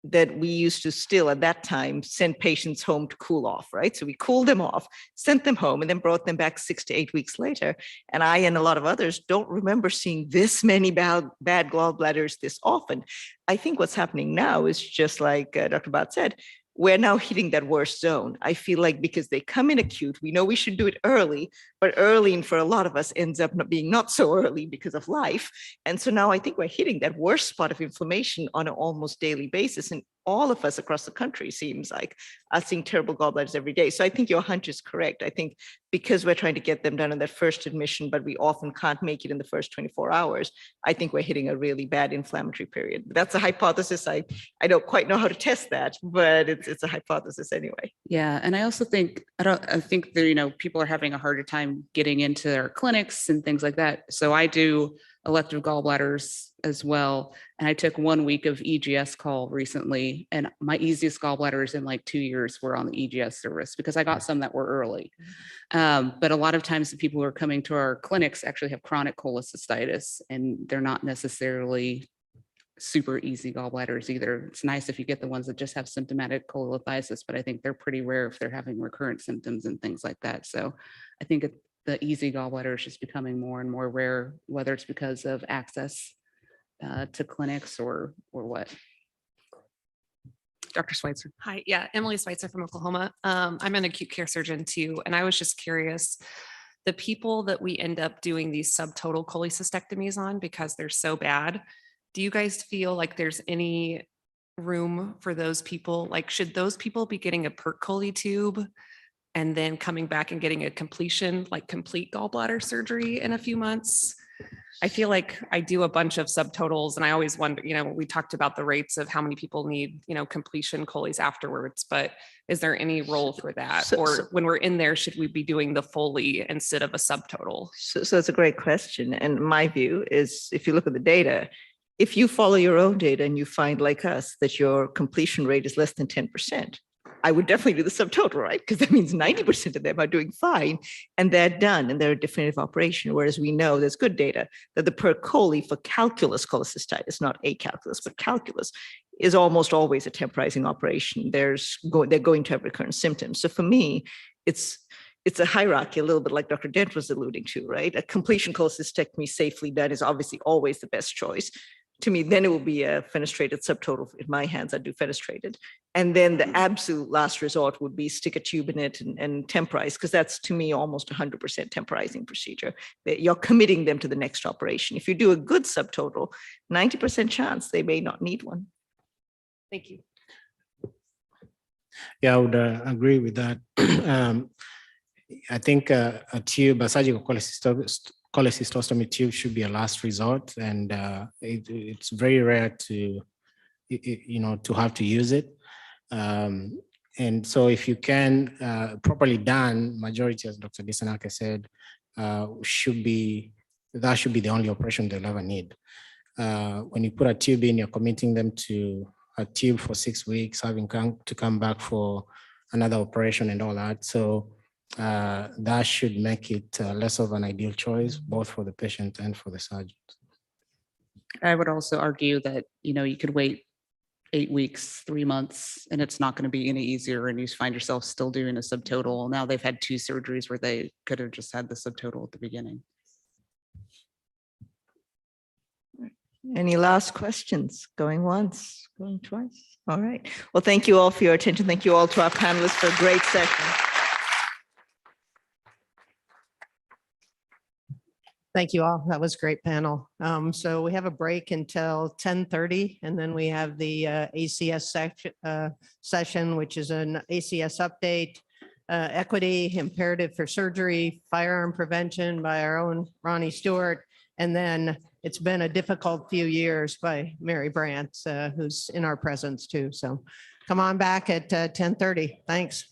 B: that we used to still at that time send patients home to cool off, right? So we cooled them off, sent them home, and then brought them back 6 to 8 weeks later. And I and a lot of others don't remember seeing this many bad gallbladders this often. I think what's happening now is just like Dr. Bhatt said, we're now hitting that worst zone. I feel like because they come in acute, we know we should do it early, but early and for a lot of us ends up not being not so early because of life. And so now I think we're hitting that worst spot of inflammation on an almost daily basis. And all of us across the country seems like are seeing terrible gallbladders every day. So I think your hunch is correct. I think because we're trying to get them done in that first admission, but we often can't make it in the first 24 hours, I think we're hitting a really bad inflammatory period. That's a hypothesis. I don't quite know how to test that, but it's a hypothesis anyway.
A: Yeah, and I also think I think that people are having a harder time getting into their clinics and things like that. So I do elective gallbladders as well, and I took 1 week of EGS call recently, and my easiest gallbladders in like 2 years were on the EGS service because I got some that were early. But a lot of times the people who are coming to our clinics actually have chronic cholecystitis, and they're not necessarily super easy gallbladders either. It's nice if you get the ones that just have symptomatic cholelithiasis, but I think they're pretty rare if they're having recurrent symptoms and things like that. So I think the easy gallbladder is just becoming more and more rare, whether it's because of access to clinics or what. Dr. Schweitzer.
I: Hi, yeah, Emily Schweitzer from Oklahoma. I'm an acute care surgeon too, and I was just curious, the people that we end up doing these subtotal cholecystectomies on because they're so bad, do you guys feel like there's any room for those people? Like, should those people be getting a perc chole tube and then coming back and getting a complete gallbladder surgery in a few months? I feel like I do a bunch of subtotals and I always wonder, we talked about the rates of how many people need, completion choles afterwards, but is there any role for that? Or when we're in there, should we be doing the Foley instead of a subtotal?
B: So it's a great question. And my view is, if you look at the data, if you follow your own data and you find, like us, that your completion rate is less than 10%, I would definitely do the subtotal, right? Because that means 90% of them are doing fine and they're done and they're a definitive operation. Whereas we know there's good data that the perc chole for calculus cholecystitis, not acalculus, but calculus, is almost always a temporizing operation. They're going to have recurrent symptoms. So for me, it's a hierarchy, a little bit like Dr. Dent was alluding to, right? A completion cholecystectomy safely done is obviously always the best choice. To me, then it will be a fenestrated subtotal. In my hands, I do fenestrated. And then the absolute last resort would be stick a tube in it and temporize, because that's, to me, almost 100% temporizing procedure. You're committing them to the next operation. If you do a good subtotal, 90% chance they may not need one.
I: Thank you.
E: Yeah, I would agree with that. I think a tube, a surgical cholecystostomy tube should be a last resort, and it's very rare to have to use it. And so if you can, properly done, majority, as Dr. Disanaka said, should be the only operation they'll ever need. When you put a tube in, you're committing them to a tube for 6 weeks, having to come back for another operation and all that. So that should make it less of an ideal choice, both for the patient and for the surgeon.
A: I would also argue that, you could wait 8 weeks, 3 months, and it's not going to be any easier. And you find yourself still doing a subtotal. Now they've had 2 surgeries where they could have just had the subtotal at the beginning.
B: Any last questions? Going once, going twice? All right. Well, thank you all for your attention. Thank you all to our panelists for a great session.
J: Thank you all. That was a great panel. So we have a break until 10:30, and then we have the ACS session, which is an ACS update, equity, imperative for surgery, firearm prevention by our own Ronnie Stewart. And then it's been a difficult few years by Mary Brandt, who's in our presence too. So come on back at 10:30. Thanks.